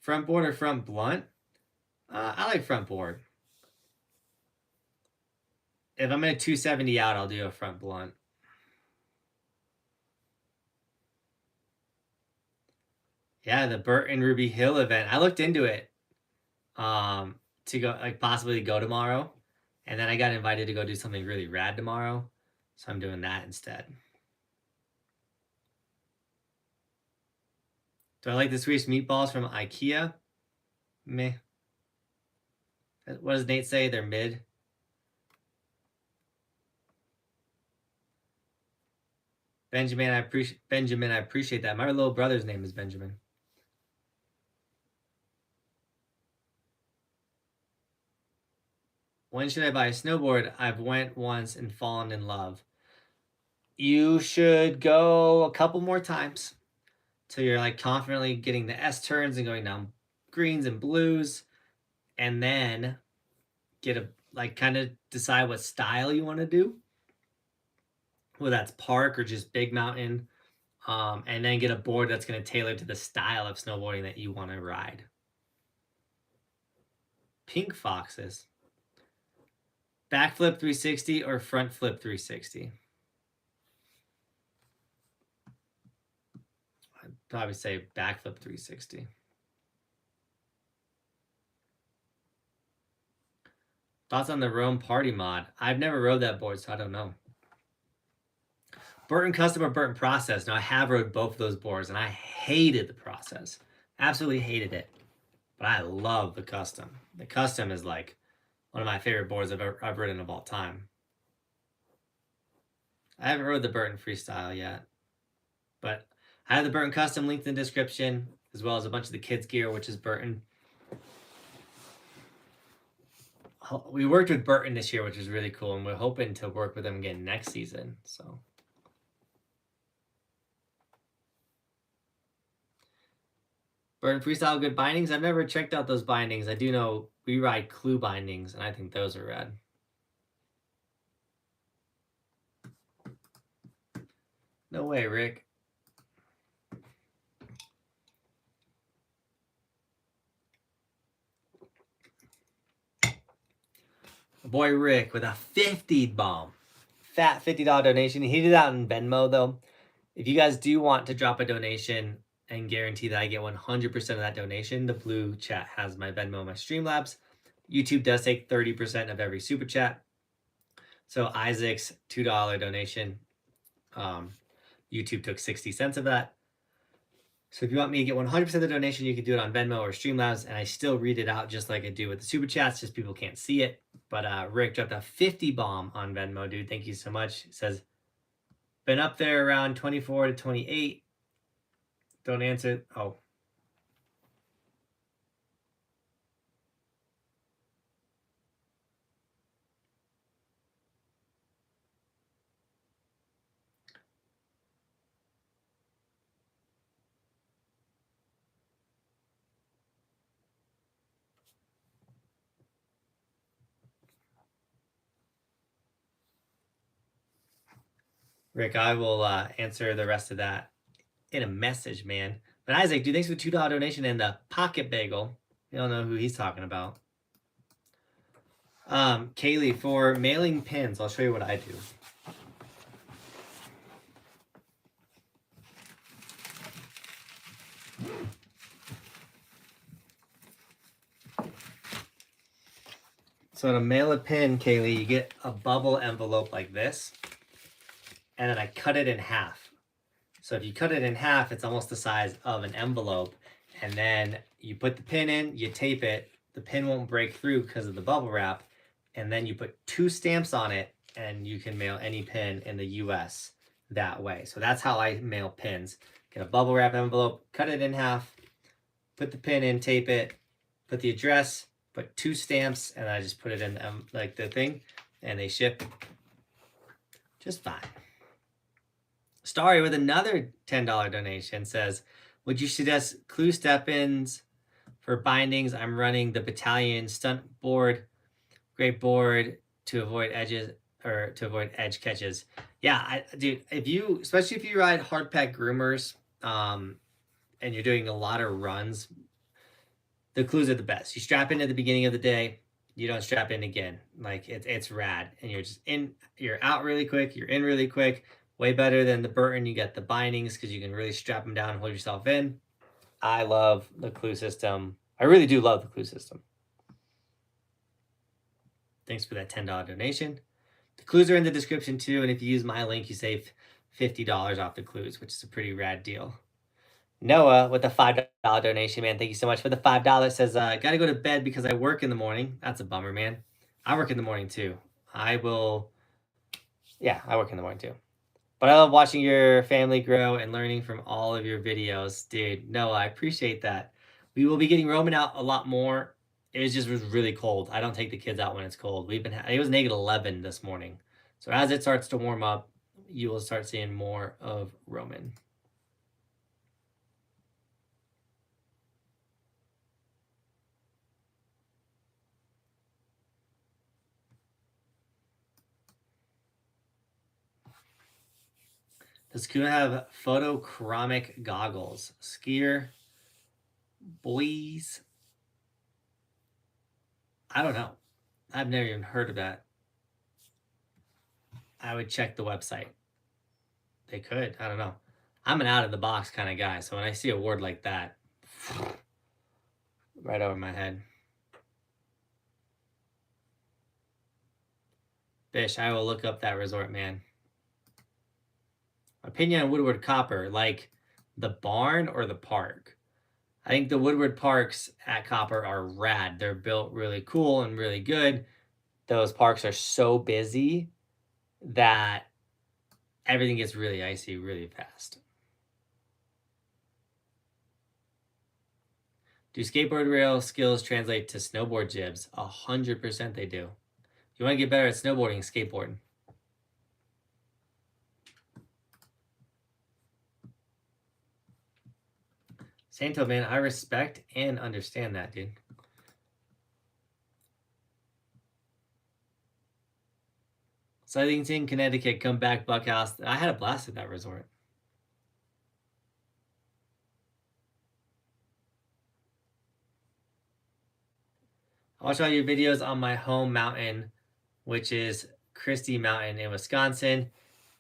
Front board or front blunt? I like front board. If I'm at 270 out, I'll do a front blunt. Yeah, the Burton Ruby Hill event. I looked into it to go, like possibly go tomorrow. And then I got invited to go do something really rad tomorrow. So I'm doing that instead. Do I like the Swedish meatballs from IKEA? Meh. What does Nate say? They're mid. Benjamin, I appreciate that. My little brother's name is Benjamin. When should I buy a snowboard? I've went once and fallen in love. You should go a couple more times till you're like confidently getting the S turns and going down greens and blues, and then get a like kind of decide what style you want to do, whether that's park or just big mountain, and then get a board that's going to tailor to the style of snowboarding that you want to ride. Pink foxes. Backflip 360 or front flip 360? I'd probably say backflip 360. Thoughts on the Rome party mod? I've never rode that board, so I don't know. Burton Custom or Burton Process? Now, I have rode both of those boards, and I hated the Process. Absolutely hated it. But I love the Custom. The Custom is like one of my favorite boards I've ridden of all time. I haven't rode the Burton Freestyle yet. But I have the Burton Custom linked in the description, as well as a bunch of the kids' gear, which is Burton. We worked with Burton this year, which is really cool, and we're hoping to work with them again next season. So Burton Freestyle, good bindings. I've never checked out those bindings. I do know we ride Clue bindings, and I think those are rad. No way, Rick. Boy Rick with a 50 bomb. Fat $50 donation. He did that in Venmo, though. If you guys do want to drop a donation and guarantee that I get 100% of that donation, the blue chat has my Venmo, my Streamlabs. YouTube does take 30% of every super chat. So Isaac's $2 donation, YouTube took 60 cents of that. So if you want me to get 100% of the donation, you can do it on Venmo or Streamlabs, and I still read it out just like I do with the super chats, just people can't see it. But Rick dropped a 50 bomb on Venmo, dude. Thank you so much. It says, been up there around 24 to 28. Don't answer. Oh. Rick, I will answer the rest of that in a message, man. But Isaac, dude, thanks for the $2 donation and the pocket bagel. You don't know who he's talking about. Kaylee, for mailing pins, I'll show you what I do. So to mail a pin, Kaylee, you get a bubble envelope like this, and then I cut it in half. So if you cut it in half, it's almost the size of an envelope, and then you put the pin in, you tape it, the pin won't break through because of the bubble wrap, and then you put 2 stamps on it, and you can mail any pin in the US that way. So that's how I mail pins. Get a bubble wrap envelope, cut it in half, put the pin in, tape it, put the address, put 2 stamps, and I just put it in like the thing, and they ship just fine. Starry with another $10 donation says, would you suggest clue step-ins for bindings? I'm running the battalion stunt board, great board to avoid edges or to avoid edge catches. Yeah, dude, especially if you ride hard pack groomers, and you're doing a lot of runs, the clues are the best. You strap in at the beginning of the day, you don't strap in again. Like it's rad. And you're just you're out really quick, you're in really quick. Way better than the Burton. You get the bindings because you can really strap them down and hold yourself in. I love the clue system. I really do love the clue system. Thanks for that $10 donation. The clues are in the description too, and if you use my link, you save $50 off the clues, which is a pretty rad deal. Noah with a $5 donation, man. Thank you so much for the $5. Says, gotta go to bed because I work in the morning. That's a bummer, man. I work in the morning too. I work in the morning too. But I love watching your family grow and learning from all of your videos. Dude, Noah, I appreciate that. We will be getting Roman out a lot more. It was really cold. I don't take the kids out when it's cold. It was -11 this morning. So as it starts to warm up, you will start seeing more of Roman. Does Kuna have photochromic goggles? Skier boys? I don't know. I've never even heard of that. I would check the website. They could. I don't know. I'm an out-of-the-box kind of guy, so when I see a word like that, right over my head. Bish, I will look up that resort, man. Opinion on Woodward Copper, like the barn or the park? I think the Woodward parks at Copper are rad. They're built really cool and really good. Those parks are so busy that everything gets really icy really fast. Do skateboard rail skills translate to snowboard jibs? 100% they do. If you want to get better at snowboarding, skateboarding. Santo, man, I respect and understand that, dude. Southington, Connecticut, come back, Buckhouse. I had a blast at that resort. I watch all your videos on my home mountain, which is Christie Mountain in Wisconsin.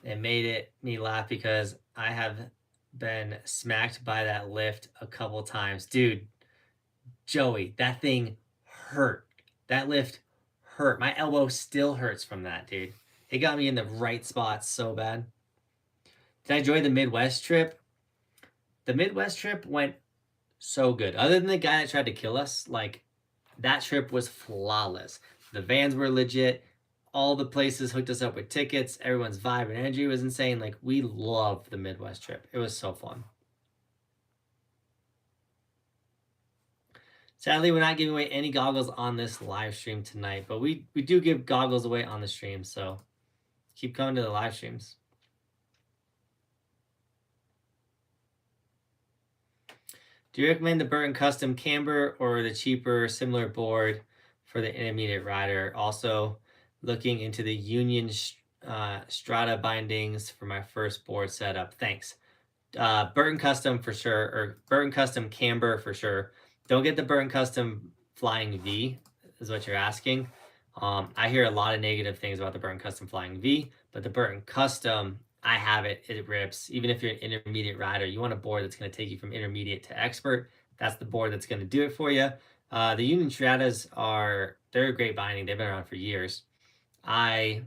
It made me laugh because I have been smacked by that lift a couple times. Dude, Joey, that thing hurt. That lift hurt. My elbow still hurts from that, dude. It got me in the right spot so bad. Did I enjoy the Midwest trip? The Midwest trip went so good. Other than the guy that tried to kill us, like, that trip was flawless. The vans were legit. All the places hooked us up with tickets. Everyone's vibe and energy was insane. Like, we loved the Midwest trip. It was so fun. Sadly, we're not giving away any goggles on this live stream tonight, but we do give goggles away on the stream, so keep coming to the live streams. Do you recommend the Burton Custom Camber or the cheaper, similar board for the intermediate rider? Also, looking into the Union Strata bindings for my first board setup. Thanks. Burton Custom for sure, or Burton Custom Camber for sure. Don't get the Burton Custom Flying V, is what you're asking. I hear a lot of negative things about the Burton Custom Flying V, but the Burton Custom, I have it, it rips. Even if you're an intermediate rider, you want a board that's going to take you from intermediate to expert. That's the board that's going to do it for you. The Union Stratas they're a great binding. They've been around for years. I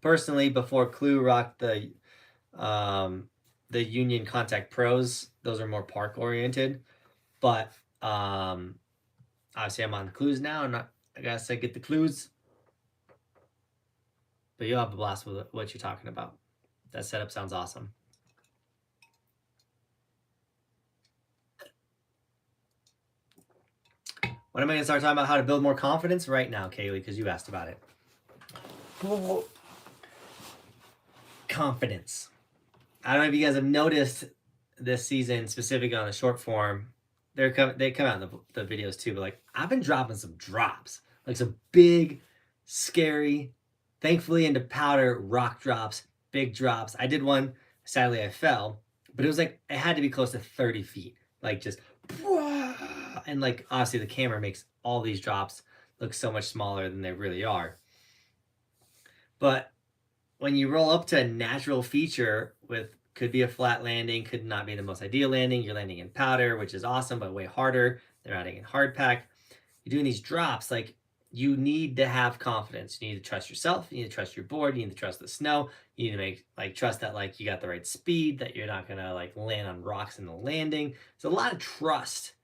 personally, before Clue rocked the Union Contact Pros, those are more park oriented, but obviously I'm on the Clues now, and I guess I get the Clues, but you'll have a blast with what you're talking about. That setup sounds awesome. When am I going to start talking about how to build more confidence? Right now, Kaylee, because you asked about it. Confidence. I don't know if you guys have noticed this season, specifically on the short form, they come out in the videos too, but like I've been dropping some drops, like some big, scary, thankfully into powder rock drops, big drops. I did one, sadly I fell, but it was like, it had to be close to 30 feet, like just, and like obviously the camera makes all these drops look so much smaller than they really are. But when you roll up to a natural feature with, could be a flat landing, could not be the most ideal landing. You're landing in powder, which is awesome, but way harder. They're adding in hard pack. You're doing these drops, like you need to have confidence. You need to trust yourself. You need to trust your board. You need to trust the snow. You need to trust that like you got the right speed, that you're not gonna like land on rocks in the landing. There's a lot of trust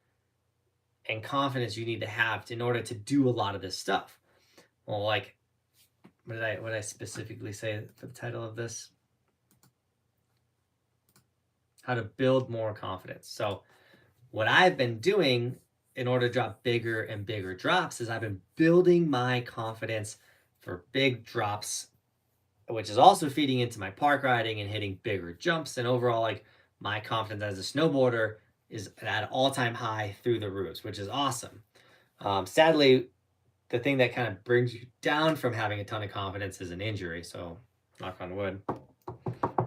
and confidence you need to have in order to do a lot of this stuff. Well, like, what did I specifically say for the title of this? How to build more confidence. So what I've been doing in order to drop bigger and bigger drops is I've been building my confidence for big drops, which is also feeding into my park riding and hitting bigger jumps. And overall, like my confidence as a snowboarder is at an all-time high through the roofs, which is awesome. Sadly, the thing that kind of brings you down from having a ton of confidence is an injury. So knock on wood,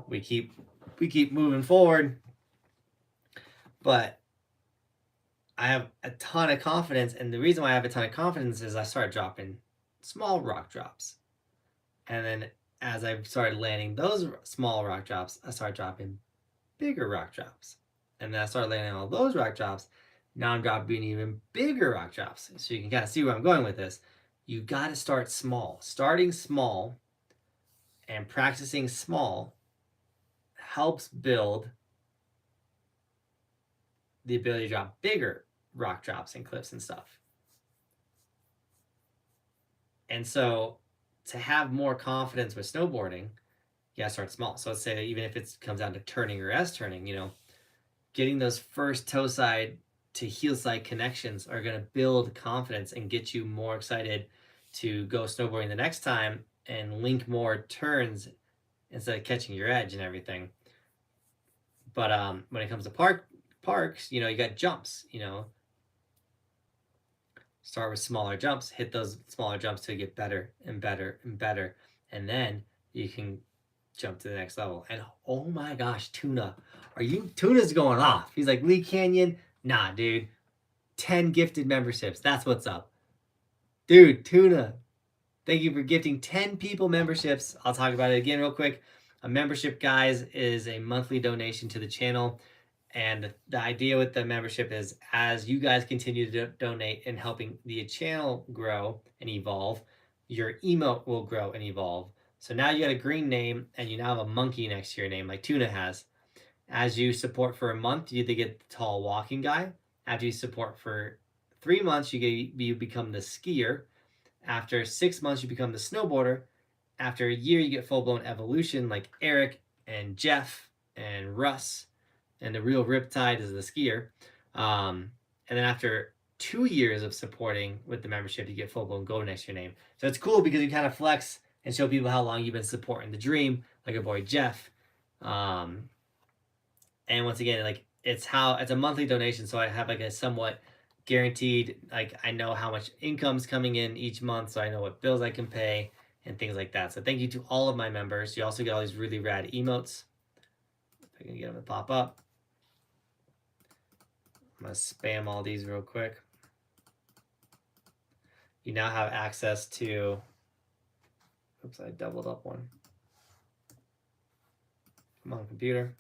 we keep moving forward. But I have a ton of confidence, and the reason why I have a ton of confidence is I started dropping small rock drops. And then as I started landing those small rock drops, I started dropping bigger rock drops. And then I started landing all those rock drops. Now I'm dropping even bigger rock drops. So you can kind of see where I'm going with this. You got to start small. Starting small and practicing small helps build the ability to drop bigger rock drops and cliffs and stuff. And so to have more confidence with snowboarding, you gotta start small. So let's say even if it comes down to turning or S-turning, getting those first toe side to heel side connections are gonna build confidence and get you more excited to go snowboarding the next time and link more turns instead of catching your edge and everything. But when it comes to parks, you got jumps, start with smaller jumps, hit those smaller jumps to get better and better and better. And then you can jump to the next level. And oh my gosh, Tuna's going off. He's like, Lee Canyon, nah, dude, 10 gifted memberships. That's what's up. Dude, Tuna, thank you for gifting 10 people memberships. I'll talk about it again real quick. A membership, guys, is a monthly donation to the channel. And the idea with the membership is as you guys continue to donate and helping the channel grow and evolve, your emote will grow and evolve. So now you got a green name and you now have a monkey next to your name like Tuna has. As you support for a month, you either get the tall walking guy. After you support for 3 months, you become the skier. After 6 months, you become the snowboarder. After a year, you get full-blown evolution like Eric and Jeff and Russ. And the real Riptide is the skier. And then after 2 years of supporting with the membership, you get full-blown gold next to your name. So it's cool because you kind of flex and show people how long you've been supporting the dream, like our boy Jeff. And once again, like it's a monthly donation, so I have like a somewhat guaranteed, like I know how much income's coming in each month, so I know what bills I can pay and things like that. So thank you to all of my members. You also get all these really rad emotes. If I I can get them to pop up. I'm going to spam all these real quick. You now have access to, oops, I doubled up one. Come on, computer.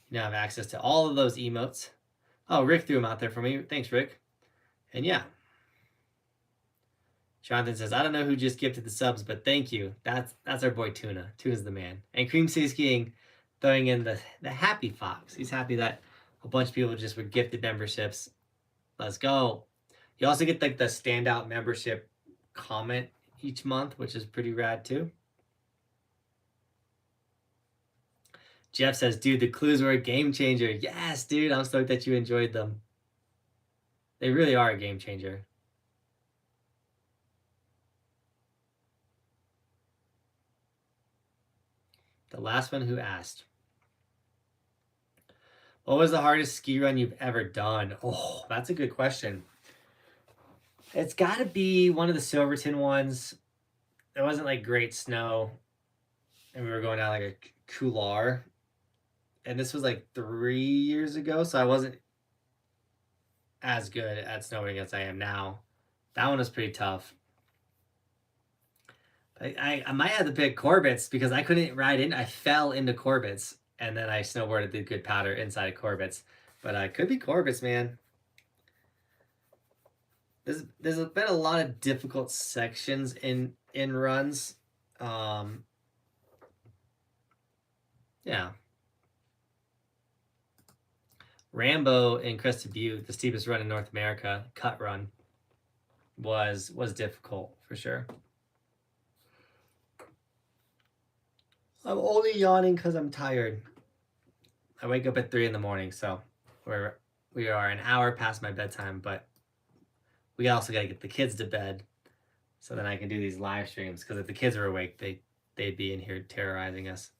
You now have access to all of those emotes. Oh, Rick threw them out there for me. Thanks, Rick. And yeah. Jonathan says, I don't know who just gifted the subs, but thank you. That's our boy Tuna. Tuna's the man. And Cream City Skiing throwing in the happy fox. He's happy that a bunch of people just were gifted memberships. Let's go. You also get like the standout membership comment each month, which is pretty rad too. Jeff says, dude, the clues were a game changer. Yes, dude, I'm stoked that you enjoyed them. They really are a game changer. The last one who asked, what was the hardest ski run you've ever done? Oh, that's a good question. It's got to be one of the Silverton ones. It wasn't like great snow, and we were going down like a couloir. And this was like 3 years ago, so I wasn't as good at snowboarding as I am now. That one was pretty tough. I might have to pick Corbett's because I couldn't ride in. I fell into Corbett's, and then I snowboarded the good powder inside of Corbett's. But it could be Corbett's, man. There's been a lot of difficult sections in runs. Yeah. Rambo in Crested Butte, the steepest run in North America, cut run, was difficult for sure. I'm only yawning because I'm tired. I wake up at 3 in the morning, so we are an hour past my bedtime, but we also got to get the kids to bed so then I can do these live streams, because if the kids are awake, they'd be in here terrorizing us.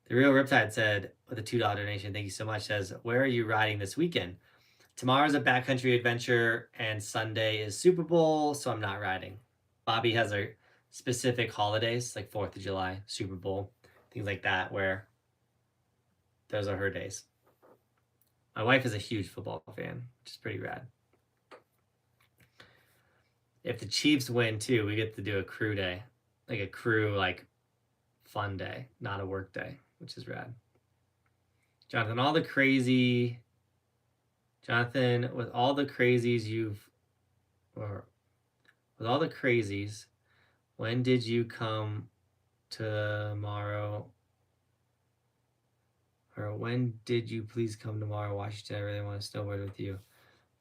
The Real Riptide said, with a $2 donation, thank you so much, says, where are you riding this weekend? Tomorrow's a backcountry adventure, and Sunday is Super Bowl, so I'm not riding. Bobby has her specific holidays, like 4th of July, Super Bowl, things like that, where those are her days. My wife is a huge football fan, which is pretty rad. If the Chiefs win too, we get to do a crew day, like a crew, like fun day, not a work day, which is rad. Jonathan, with all the crazies when did you come tomorrow? Or when did you please come tomorrow, Washington? I really want to snowboard with you.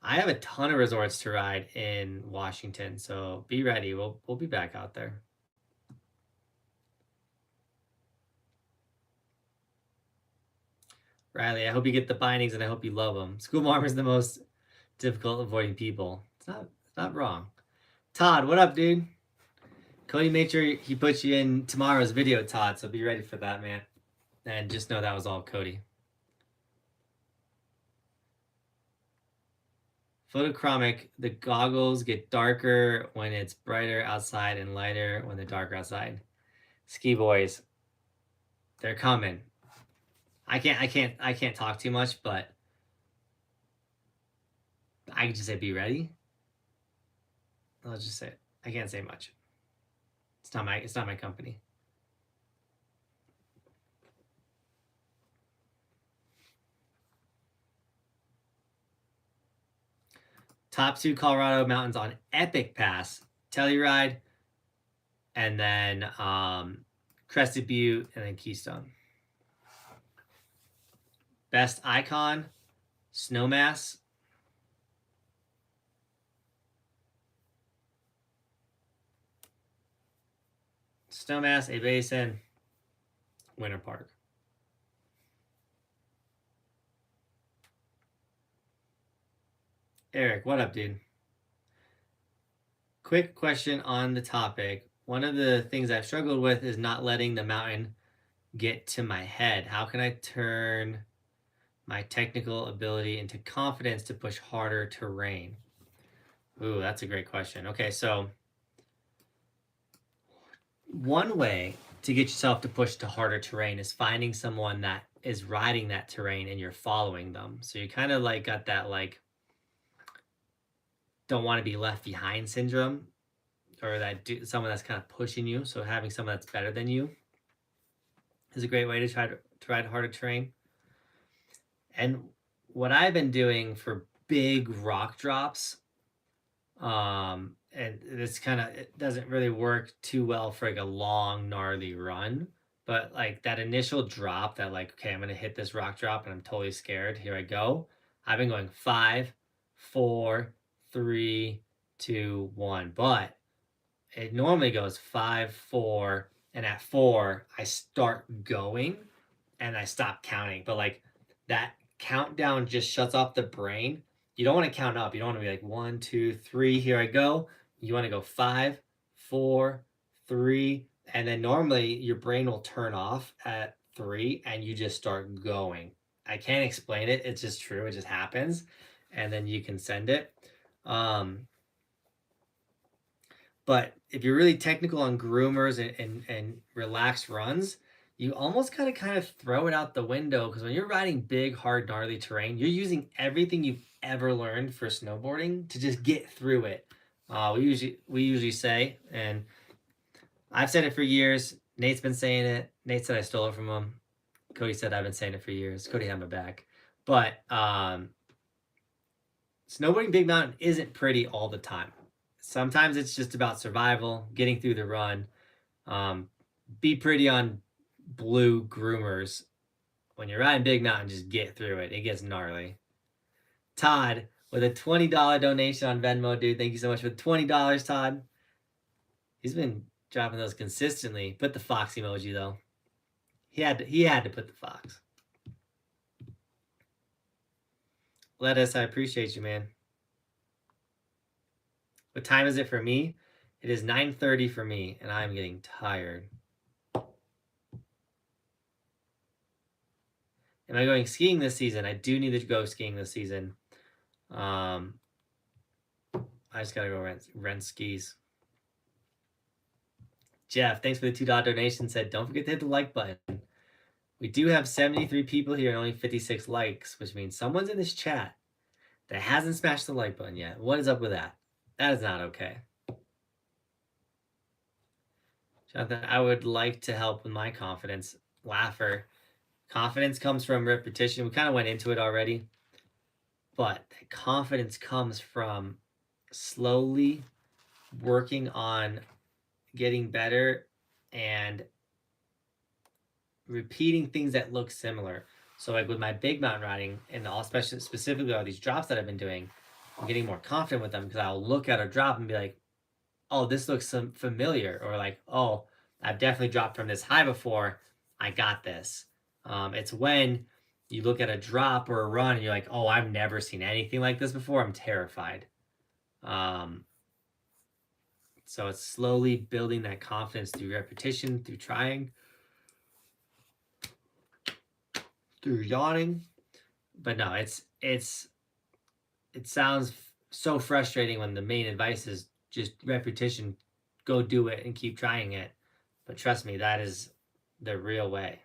I have a ton of resorts to ride in Washington, so be ready. We'll be back out there. Riley, I hope you get the bindings and I hope you love them. School mom is the most difficult avoiding people. It's not wrong. Todd, what up, dude? Cody made sure he put you in tomorrow's video, Todd, so be ready for that, man. And just know that was all Cody. Photochromic, the goggles get darker when it's brighter outside and lighter when they're darker outside. Ski boys, they're coming. I can't talk too much, but I can just say be ready. I'll just say it. I can't say much. It's not my company. Top 2 Colorado mountains on Epic Pass, Telluride, and then Crested Butte, and then Keystone. Best icon, Snowmass. Snowmass, A Basin, Winter Park. Eric, what up, dude? Quick question on the topic. One of the things I've struggled with is not letting the mountain get to my head. How can I turn my technical ability into confidence to push harder terrain? Ooh, that's a great question. Okay, so one way to get yourself to push to harder terrain is finding someone that is riding that terrain and you're following them. So you kind of like got that like don't want to be left behind syndrome, or that someone that's kind of pushing you. So having someone that's better than you is a great way to try to ride harder terrain. And what I've been doing for big rock drops, and this kind of it doesn't really work too well for like a long gnarly run, but like that initial drop that like, okay, I'm gonna hit this rock drop and I'm totally scared, here I go. I've been going 5, 4, 3, 2, 1, but it normally goes 5, 4, and at 4 I start going and I stop counting. But like that countdown just shuts off the brain. You don't want to count up. You don't want to be like 1, 2, 3, here I go. You want to go 5, 4, 3, and then normally your brain will turn off at 3 and you just start going. I can't explain it. It's just true. It just happens. And then you can send it. But if you're really technical on groomers and relaxed runs, you almost gotta kind of throw it out the window, because when you're riding big, hard, gnarly terrain, you're using everything you've ever learned for snowboarding to just get through it. We usually say, and I've said it for years. Nate's been saying it. Nate said I stole it from him. Cody said I've been saying it for years. Cody had my back. But snowboarding big mountain isn't pretty all the time. Sometimes it's just about survival, getting through the run. Be pretty on blue groomers. When you're riding big mountain, just get through it. It gets gnarly. Todd with a $20 donation on Venmo, dude. Thank you so much for the $20, Todd. He's been dropping those consistently. Put the fox emoji though. He had to put the fox. Lettuce, I appreciate you, man. What time is it for me? It is 9:30 for me, and I'm getting tired. Am I going skiing this season? I do need to go skiing this season. I just gotta go rent skis. Jeff, thanks for the $2 donation. Said, don't forget to hit the like button. We do have 73 people here and only 56 likes, which means someone's in this chat that hasn't smashed the like button yet. What is up with that? That is not okay. Jonathan, I would like to help with my confidence. Laugher. Confidence comes from repetition. We kind of went into it already. But confidence comes from slowly working on getting better and repeating things that look similar. So like with my big mountain riding, and especially specifically all these drops that I've been doing, I'm getting more confident with them, because I'll look at a drop and be like, oh, this looks familiar, or like, oh, I've definitely dropped from this high before. I got this. It's when you look at a drop or a run and you're like, oh, I've never seen anything like this before. I'm terrified. So it's slowly building that confidence through repetition, through trying, through yawning. But no, it sounds so frustrating when the main advice is just repetition. Go do it and keep trying it. But trust me, that is the real way.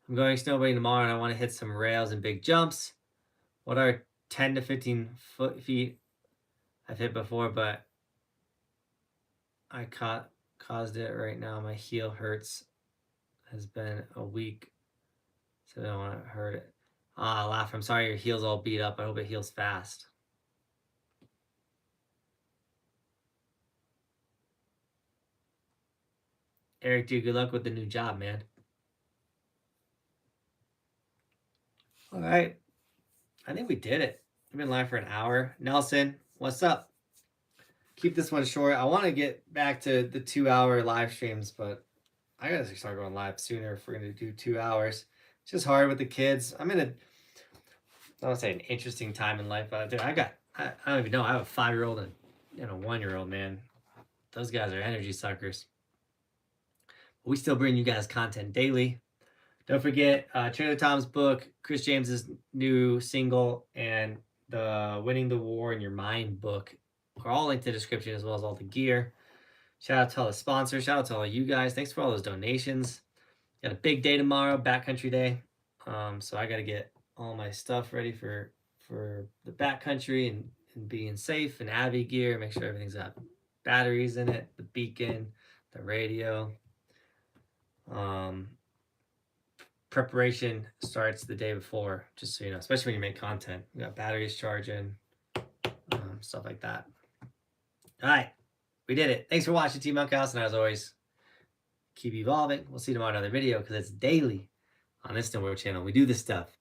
I'm going snowboarding tomorrow and I want to hit some rails and big jumps. What are 10 to 15 feet I've hit before, but I caused it right now. My heel hurts. Has been a week, so I don't want to hurt it. Laugh. I'm sorry your heel's all beat up. I hope it heals fast. Eric, dude, good luck with the new job, man. All right. I think we did it. I've been live for an hour. Nelson, what's up? Keep this one short. I want to get back to the 2-hour live streams, but I gotta start going live sooner if we're gonna do 2 hours. It's just hard with the kids. I'm in I don't want to say an interesting time in life, but dude, I don't even know. I have a 5-year-old and a 1-year-old, man. Those guys are energy suckers. We still bring you guys content daily. Don't forget Trader Tom's book, Chris James's new single, and the Winning the War in Your Mind book are all linked in the description, as well as all the gear. Shout out to all the sponsors. Shout out to all you guys. Thanks for all those donations. Got a big day tomorrow, Backcountry Day. So I got to get all my stuff ready for the backcountry and being safe, and Avi gear. Make sure everything's got batteries in it, the beacon, the radio. Preparation starts the day before, just so you know, especially when you make content. We got batteries charging, stuff like that. All right, we did it. Thanks for watching, Team Buckhouse, and as always, keep evolving. We'll see you tomorrow in another video because it's daily on this Snowboard channel. We do this stuff.